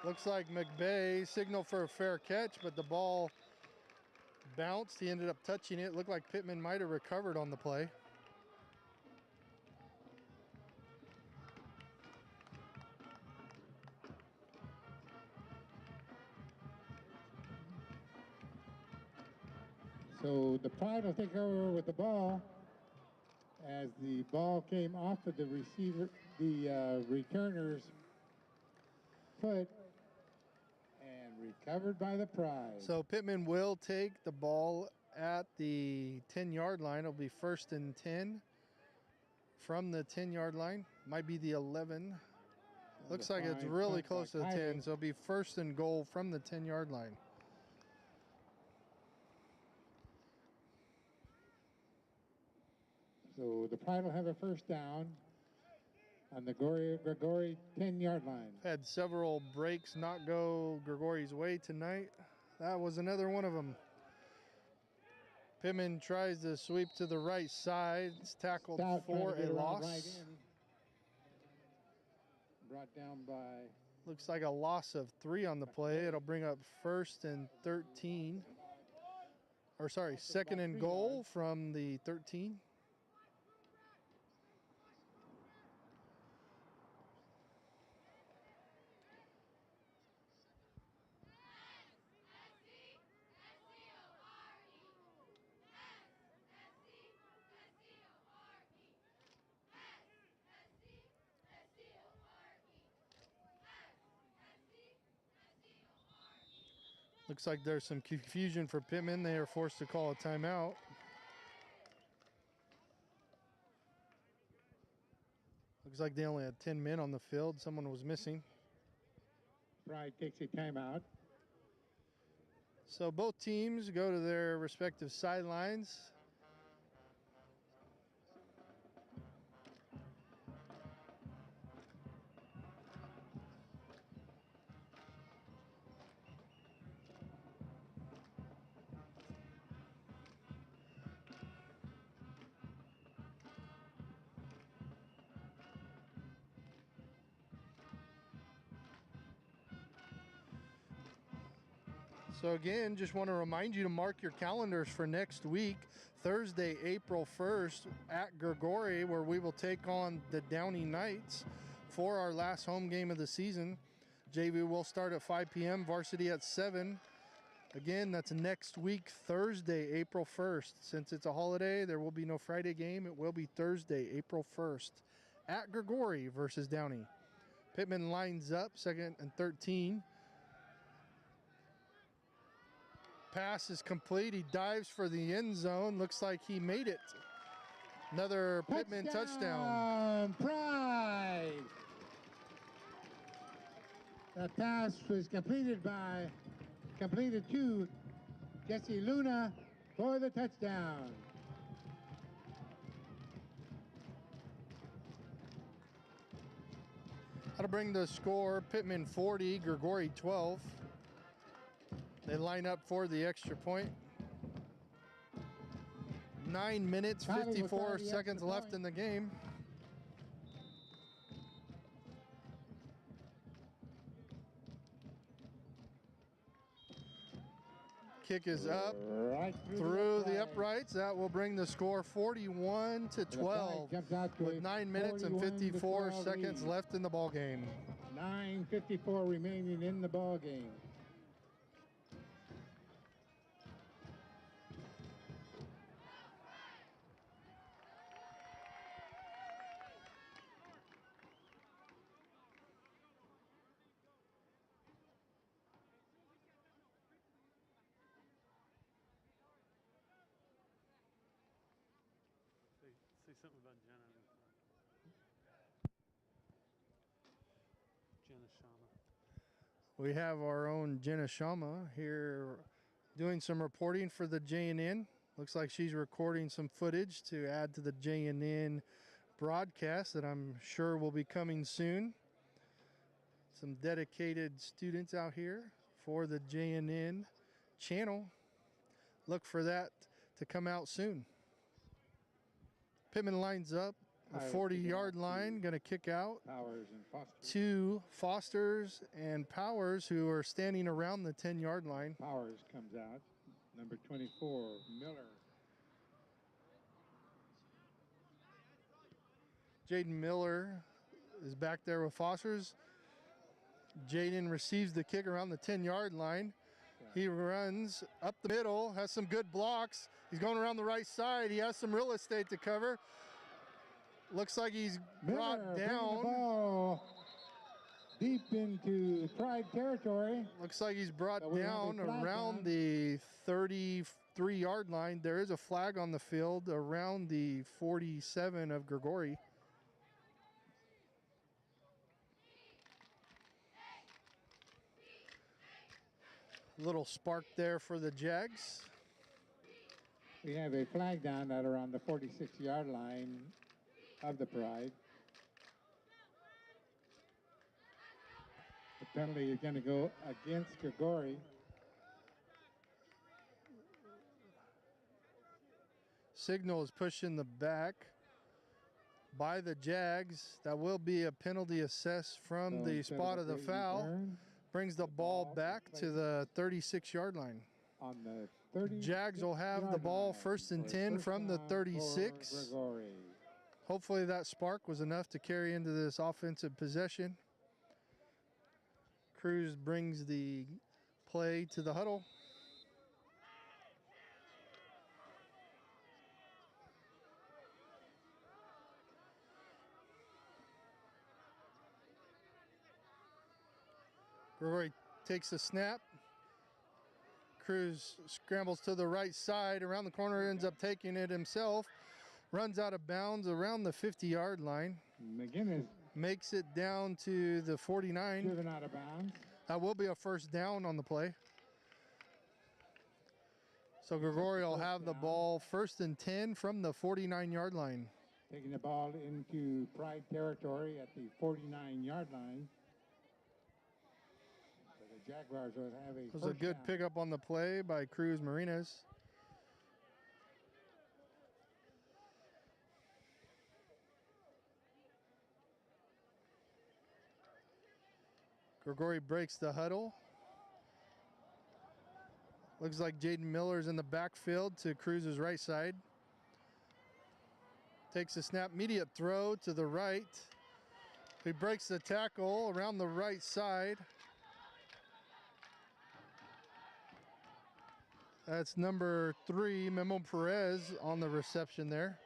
Looks like McBay signal for a fair catch, but the ball bounced. He ended up touching it. Looked like Pitman might have recovered on the play. So the Pride will take over with the ball as the ball came off of the receiver, the returner's foot and recovered by the Pride. So Pitman will take the ball at the 10-yard line. It'll be 1st and 10 from the 10-yard line. Might be the 11. Looks like it's really close to the 10, so it'll be 1st and goal from the 10-yard line. So the Pride will have a first down on the Gregori 10-yard line. Had several breaks not go Gregori's way tonight. That was another one of them. Pitman tries to sweep to the right side. It's tackled for a loss. Right in. Brought down by... Looks like a loss of 3 on the play. It'll bring up 1st and 13. Or sorry, 2nd and goal from the 13. Looks like there's some confusion for Pitman. They are forced to call a timeout. Looks like they only had 10 men on the field. Someone was missing. Pride takes a timeout. So both teams go to their respective sidelines. So again, just want to remind you to mark your calendars for next week, Thursday, April 1st at Gregori, where we will take on the Downey Knights for our last home game of the season. JV will start at 5 p.m., varsity at 7. Again, that's next week, Thursday, April 1st. Since it's a holiday, there will be no Friday game. It will be Thursday, April 1st at Gregori versus Downey. Pitman lines up, 2nd and 13. Pass is complete. He dives for the end zone. Looks like he made it. Another Pitman touchdown. Pride. That pass was completed to Jesse Luna for the touchdown. That'll bring the score Pitman 40, Gregori 12. They line up for the extra point. 9 minutes, 54 seconds left in the game. Kick is up Right through the uprights. That will bring the score 41 to 12 with 9 minutes and 54 seconds left in the ball game. 9:54 remaining in the ball game. something about Jenna. Jenna Shama. We have our own Jenna Shama here doing some reporting for the JNN. Looks like she's recording some footage to add to the JNN broadcast that I'm sure will be coming soon. Some dedicated students out here for the JNN channel. Look for that to come out soon. Pitman lines up, the 40-yard line, going to kick out. Powers and Foster. Two Fosters and Powers who are standing around the 10-yard line. Powers comes out. Number 24, Miller. Jaden Miller is back there with Fosters. Jaden receives the kick around the 10-yard line. He runs up the middle, has some good blocks. He's going around the right side. He has some real estate to cover. Looks like he's brought down. The ball deep into Pride territory. Looks like he's brought down around the 33-yard line. There is a flag on the field around the 47 of Gregori. Little spark there for the Jags. We have a flag down at around the 46-yard line of the Pride. The penalty is going to go against Gregori. Signal is pushing the back by the Jags. That will be a penalty assessed from the spot of the foul. Brings the ball back to the 36-yard line. On the Jags will have the ball first and 10 from the 36. Hopefully that spark was enough to carry into this offensive possession. Cruz brings the play to the huddle. Gregori takes the snap. Cruz scrambles to the right side. Around the corner, ends up taking it himself. Runs out of bounds around the 50-yard line. McGinnis makes it down to the 49. Driven out of bounds. That will be a first down on the play. So Gregori will have the ball first and 10 from the 49-yard line. Taking the ball into Pride territory at the 49-yard line. Jaguars will have a. It was a good pickup on the play by Cruz Marinas. Gregori breaks the huddle. Looks like Jaden Miller's in the backfield to Cruz's right side. Takes a snap, immediate throw to the right. He breaks the tackle around the right side. That's number 3, Memo Perez, on the reception there.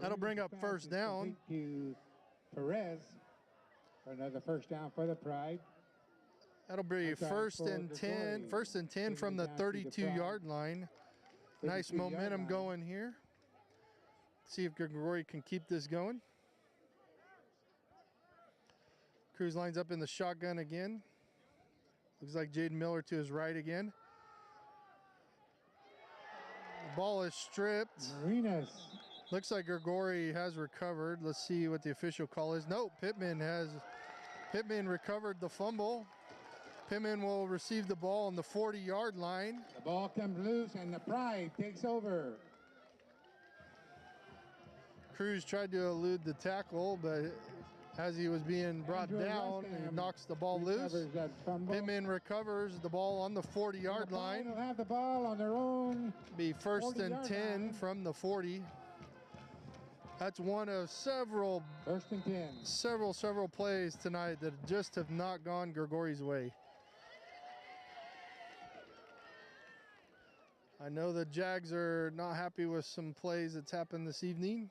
That'll bring up first down. To Perez for another first down for the Pride. That'll be first and 10 from the 32-yard line. Nice momentum going here. See if Gregori can keep this going. Cruz lines up in the shotgun again. Looks like Jaden Miller to his right again. The ball is stripped. Marinas. Looks like Gregori has recovered. Let's see what the official call is. No, Pitman recovered the fumble. Pitman will receive the ball on the 40-yard line. The ball comes loose and the Pride takes over. Cruz tried to elude the tackle, but as he was being brought down, he knocks the ball loose. Pitman recovers the ball on the 40-yard line. They'll have the ball on their own. Be first and 10 from the 40. That's one of several first and 10. Several plays tonight that just have not gone Gregori's way. I know the Jags are not happy with some plays that's happened this evening.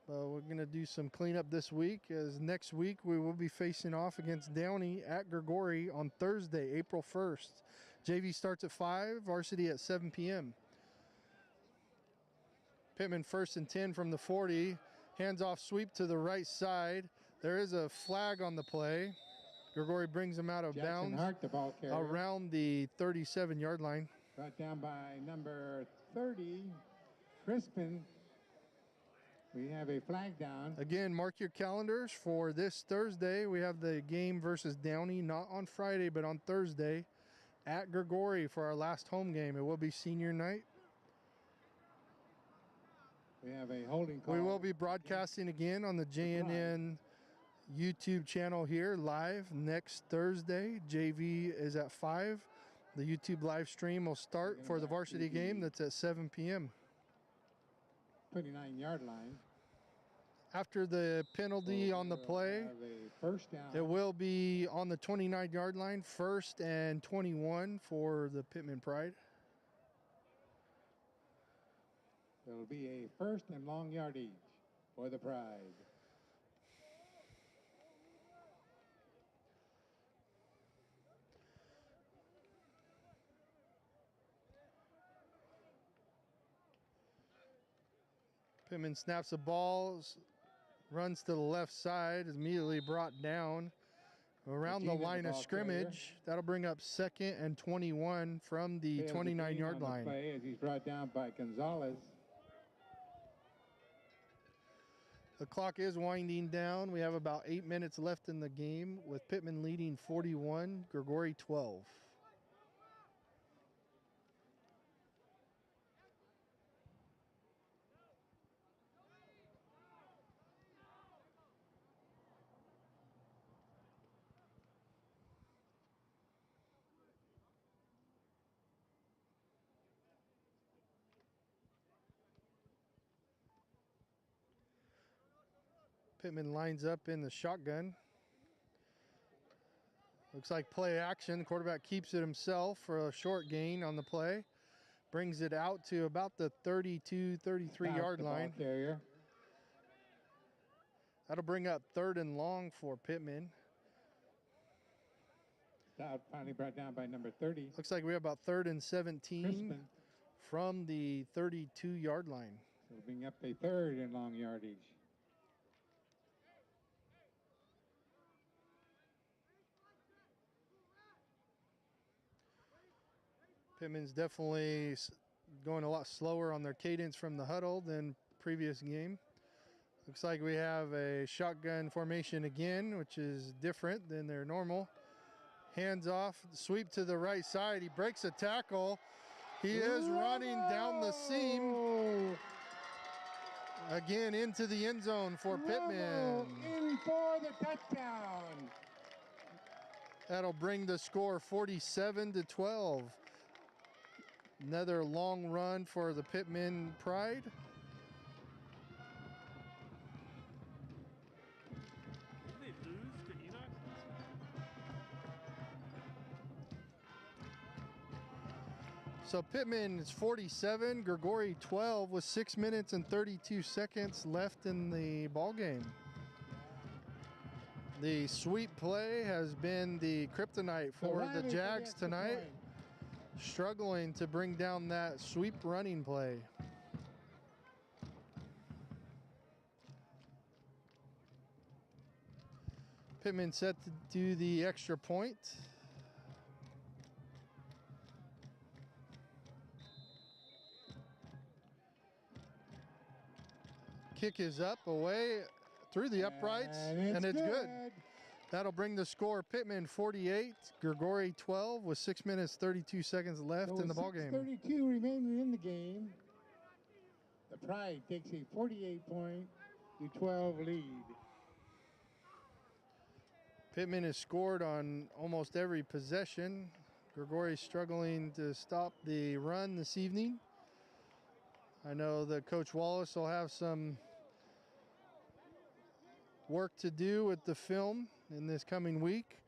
We're going to do some cleanup this week, as next week we will be facing off against Downey at Gregori on Thursday, April 1st. JV starts at 5, varsity at 7 p.m. Pitman 1st and 10 from the 40. Hands off sweep to the right side. There is a flag on the play. Gregori brings him out of Jackson bounds Hart, the ball carrier. around the 37-yard line. Brought down by number 30, Crispin. We have a flag down. Again, mark your calendars for this Thursday. We have the game versus Downey, not on Friday, but on Thursday at Gregori for our last home game. It will be senior night. We have a holding call. We will be broadcasting again on the JNN YouTube channel here live next Thursday. JV is at 5. The YouTube live stream will start for the varsity game. That's at 7 p.m. 29-yard line. After the penalty on the play, Have a first down. it will be on the 29-yard line, 1st and 21 for the Pitman Pride. It'll be a first and long yardage for the Pride. Pitman snaps the ball, runs to the left side, is immediately brought down around the line of scrimmage. That'll bring up 2nd and 21 from the 29-yard line. Play as he's brought down by Gonzalez. The clock is winding down. We have about 8 minutes left in the game with Pitman leading 41, Gregori 12. Pitman lines up in the shotgun. Looks like play action. The quarterback keeps it himself for a short gain on the play. Brings it out to about the 32, 33-yard line. Carrier. That'll bring up 3rd and long for Pitman. Stout finally brought down by number 30. Looks like we have about 3rd and 17 Crispin. from the 32-yard line. So we'll bring up a 3rd and long yardage. Pitman's definitely going a lot slower on their cadence from the huddle than previous game. Looks like we have a shotgun formation again, which is different than their normal. Hands off, sweep to the right side. He breaks a tackle. He is running down the seam. Again into the end zone for Pitman. In for the touchdown. That'll bring the score 47-12. Another long run for the Pitman Pride. Didn't they lose to Enoch? So Pitman is 47, Gregori 12 with 6 minutes and 32 seconds left in the ball game. The sweep play has been the kryptonite for the Jags tonight. Struggling to bring down that sweep running play. Pitman set to do the extra point. Kick is up, away, through the uprights, and it's good. That'll bring the score Pitman 48, Gregori 12 with 6 minutes 32 seconds left in the ball game. 32 remaining in the game. The Pride takes a 48-12 lead. Pitman has scored on almost every possession. Gregori struggling to stop the run this evening. I know that Coach Wallace will have some work to do with the film in this coming week.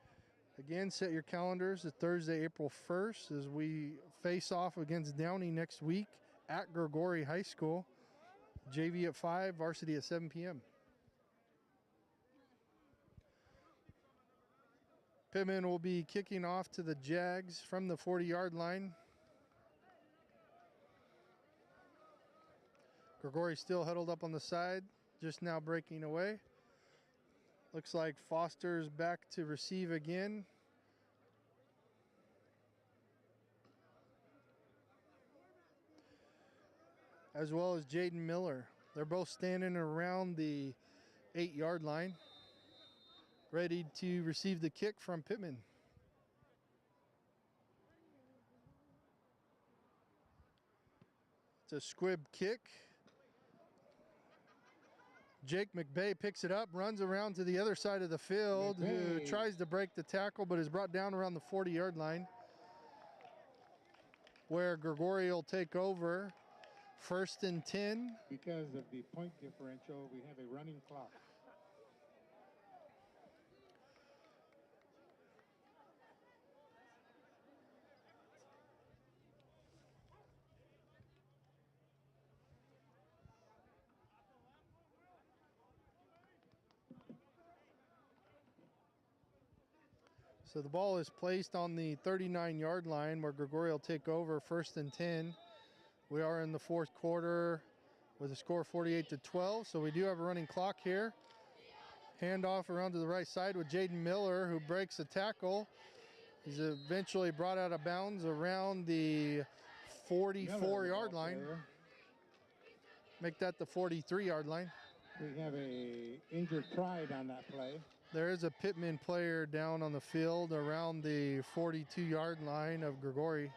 Again, set your calendars to Thursday, April 1st as we face off against Downey next week at Gregori High School. JV at 5, varsity at 7 p.m. Pitman will be kicking off to the Jags from the 40-yard line. Gregori still huddled up on the side, just now breaking away. Looks like Foster's back to receive again. As well as Jaden Miller. They're both standing around the 8-yard line, ready to receive the kick from Pitman. It's a squib kick. Jake McBay picks it up, runs around to the other side of the field, who tries to break the tackle but is brought down around the 40-yard line, where Gregori will take over. 1st and 10. Because of the point differential, we have a running clock. So the ball is placed on the 39-yard line where Gregori will take over. 1st and 10. We are in the 4th quarter with a score 48-12. So we do have a running clock here. Handoff around to the right side with Jaden Miller, who breaks a tackle. He's eventually brought out of bounds around the 44-yard line. Make that the 43-yard line. We have a injured pride on that play. There is a Pitman player down on the field around the 42-yard line of Gregori.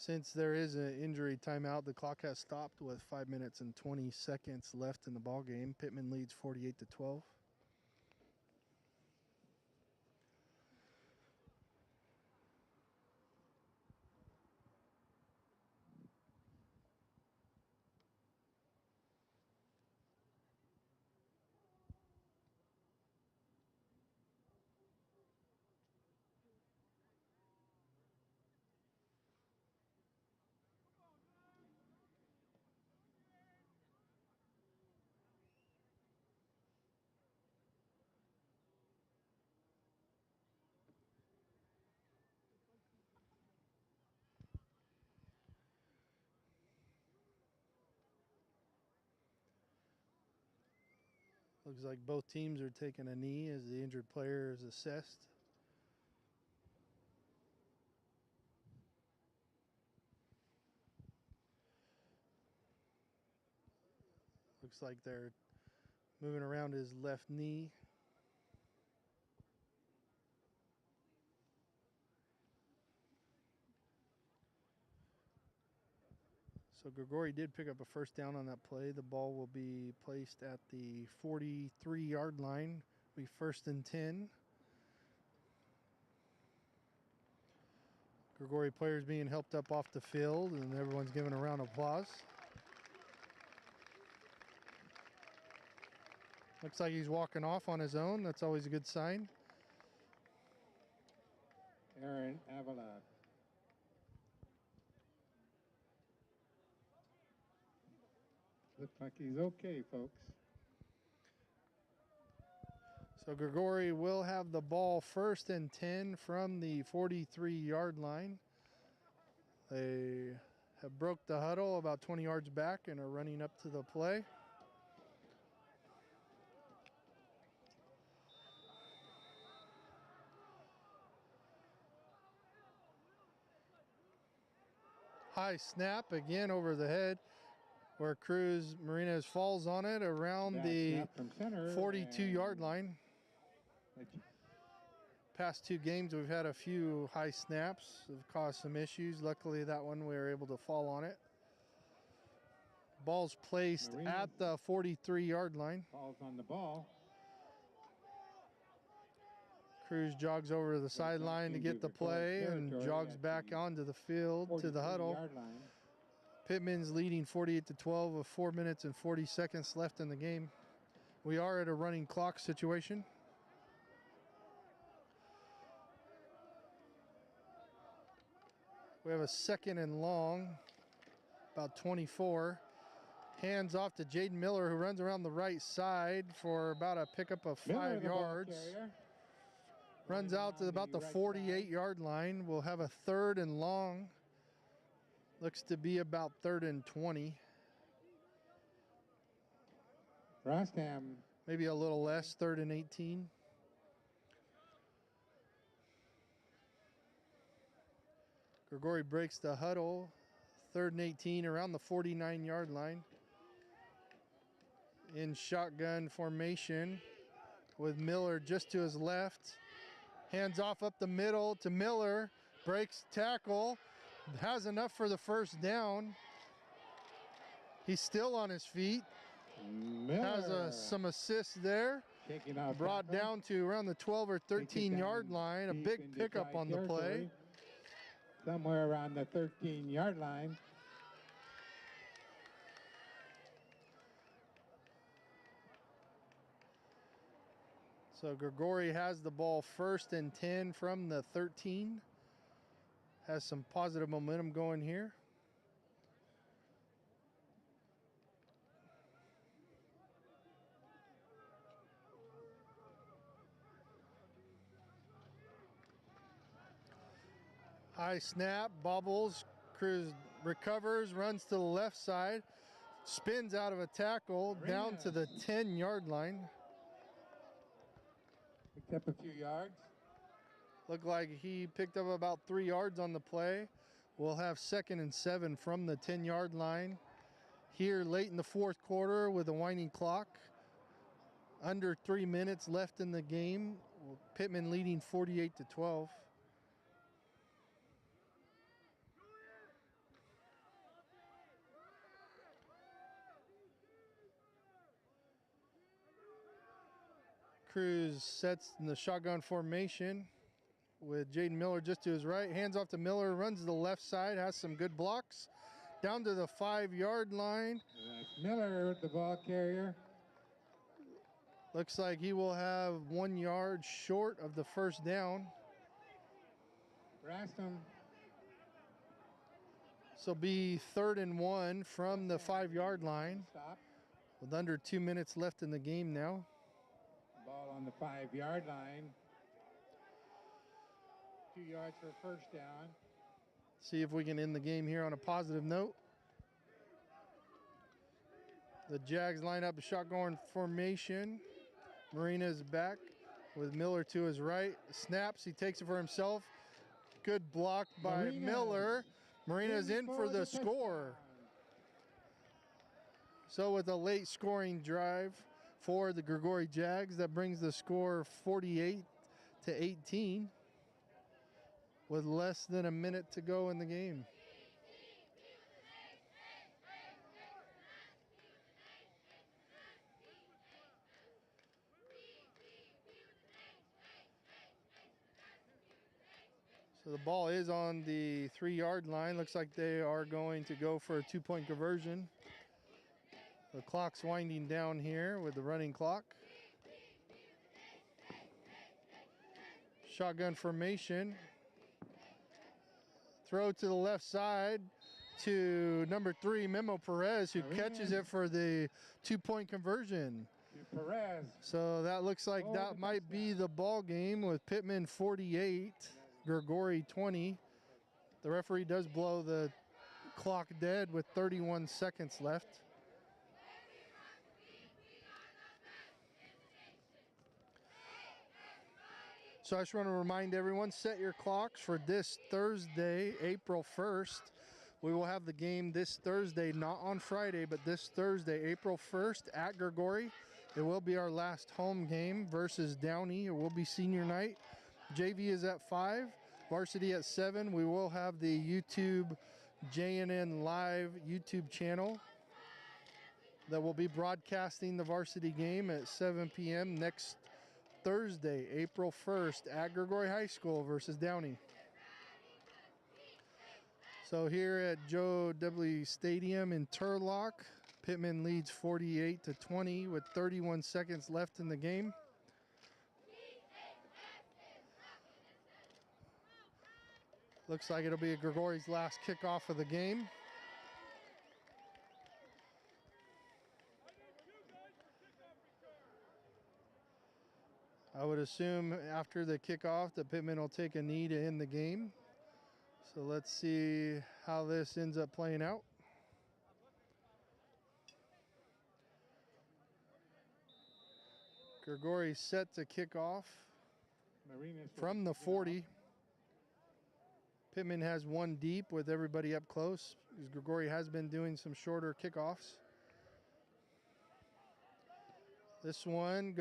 Since there is an injury timeout, the clock has stopped with 5 minutes and 20 seconds left in the ball game. Pitman leads 48-12. Looks like both teams are taking a knee as the injured player is assessed. Looks like they're moving around his left knee. So Gregori did pick up a 1st down on that play. The ball will be placed at the 43-yard line. Be 1st and 10. Gregori players being helped up off the field, and everyone's giving a round of applause. Looks like he's walking off on his own. That's always a good sign. Aaron Avila. Looks like he's okay, folks. So Gregori will have the ball 1st and 10 from the 43-yard line. They have broke the huddle about 20 yards back and are running up to the play. High snap again over the head, where Cruz Marinas falls on it around the 42-yard line. Past 2 games, we've had a few high snaps that have caused some issues. Luckily, that one we were able to fall on it. Ball's placed at the 43-yard line. Falls on the ball. Cruz jogs over to the sideline to get the play and jogs back onto the field to the huddle. Pitman's leading 48-12 with 4 minutes and 40 seconds left in the game. We are at a running clock situation. We have a 2nd and long, about 24. Hands off to Jaden Miller, who runs around the right side for about a pickup of 5 yards. Runs out to about the 48-yard line. We'll have a 3rd and long. Looks to be about 3rd and 20. Rostam. Maybe a little less, 3rd and 18. Gregori breaks the huddle. 3rd and 18 around the 49-yard line. In shotgun formation with Miller just to his left. Hands off up the middle to Miller. Breaks tackle. Has enough for the 1st down. He's still on his feet. Miller. Has some assists there. Brought down to around the 12 or 13-yard line. A big pickup on the play. Somewhere around the 13-yard line. So Gregori has the ball 1st and 10 from the 13. Has some positive momentum going here. High snap, bobbles, Cruz recovers, runs to the left side, spins out of a tackle, down to the 10-yard line. Picked up a few yards. Looked like he picked up about 3 yards on the play. We'll have 2nd and 7 from the 10-yard line. Here late in the 4th quarter with a winding clock. Under 3 minutes left in the game. Pitman leading 48-12. Cruz sets in the shotgun formation with Jaden Miller just to his right. Hands off to Miller, runs to the left side, has some good blocks. Down to the 5-yard line. That's Miller, the ball carrier. Looks like he will have 1 yard short of the 1st down. Rastum. So be 3rd and 1 from the 5-yard line. Stop. With under 2 minutes left in the game now. Ball on the 5-yard line. 2 yards for 1st down. See if we can end the game here on a positive note. The Jags line up a shotgun formation. Marina's back with Miller to his right. Snaps, he takes it for himself. Good block by Miller. Marina's in for the score. So with a late scoring drive for the Gregori Jags, that brings the score 48-18 with less than a minute to go in the game. So the ball is on the 3-yard line. Looks like they are going to go for a 2-point conversion. The clock's winding down here with the running clock. Shotgun formation. Throw to the left side to number 3, Memo Perez, who catches it for the 2-point conversion. Perez. So that looks like that might be the ball game with Pitman 48, Gregori 20. The referee does blow the clock dead with 31 seconds left. So I just want to remind everyone, set your clocks for this Thursday, April 1st. We will have the game this Thursday, not on Friday, but this Thursday, April 1st at Gregori. It will be our last home game versus Downey. It will be senior night. JV is at 5, varsity at 7. We will have the YouTube JNN Live YouTube channel that will be broadcasting the varsity game at 7 p.m. next Thursday, April 1st at Gregori High School versus Downey. So here at Joe W. Stadium in Turlock, Pitman leads 48-20 with 31 seconds left in the game. Looks like it'll be Gregori's last kickoff of the game. I would assume after the kickoff that Pitman will take a knee to end the game. So let's see how this ends up playing out. Gregori set to kick off from the 40. Pitman has one deep with everybody up close, because Gregori has been doing some shorter kickoffs. This one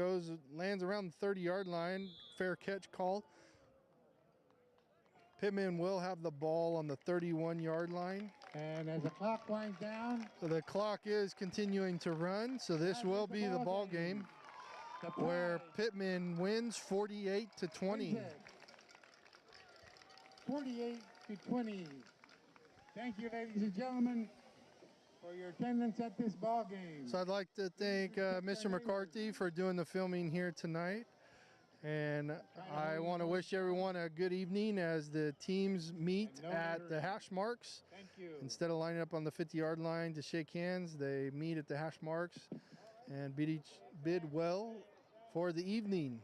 lands around the 30-yard line. Fair catch called. Pitman will have the ball on the 31-yard line. And as the clock winds down, So the clock is continuing to run, so this will be the ball game where Pitman wins 48-20. 48-20. Thank you, ladies and gentlemen, for your attendance at this ball game. So I'd like to thank Mr. McCarthy for doing the filming here tonight. And I want to wish everyone a good evening as the teams meet at the hash marks. Thank you. Instead of lining up on the 50-yard line to shake hands, they meet at the hash marks and bid well for the evening.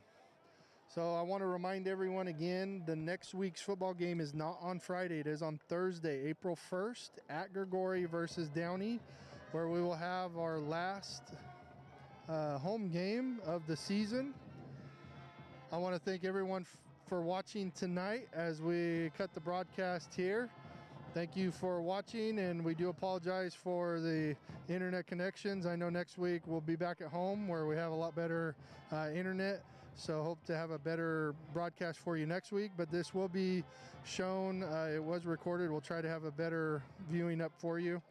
So I want to remind everyone again, the next week's football game is not on Friday. It is on Thursday, April 1st at Gregori versus Downey, where we will have our last home game of the season. I want to thank everyone for watching tonight as we cut the broadcast here. Thank you for watching, and we do apologize for the internet connections. I know next week we'll be back at home where we have a lot better internet, so hope to have a better broadcast for you next week. But this will be shown. It was recorded. We'll try to have a better viewing up for you,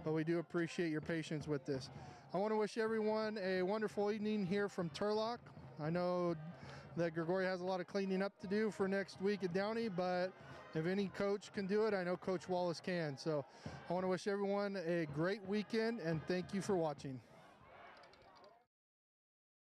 but we do appreciate your patience with this. I want to wish everyone a wonderful evening here from Turlock. I know that Gregori has a lot of cleaning up to do for next week at Downey, but if any coach can do it, I know Coach Wallace can. So I want to wish everyone a great weekend, and thank you for watching.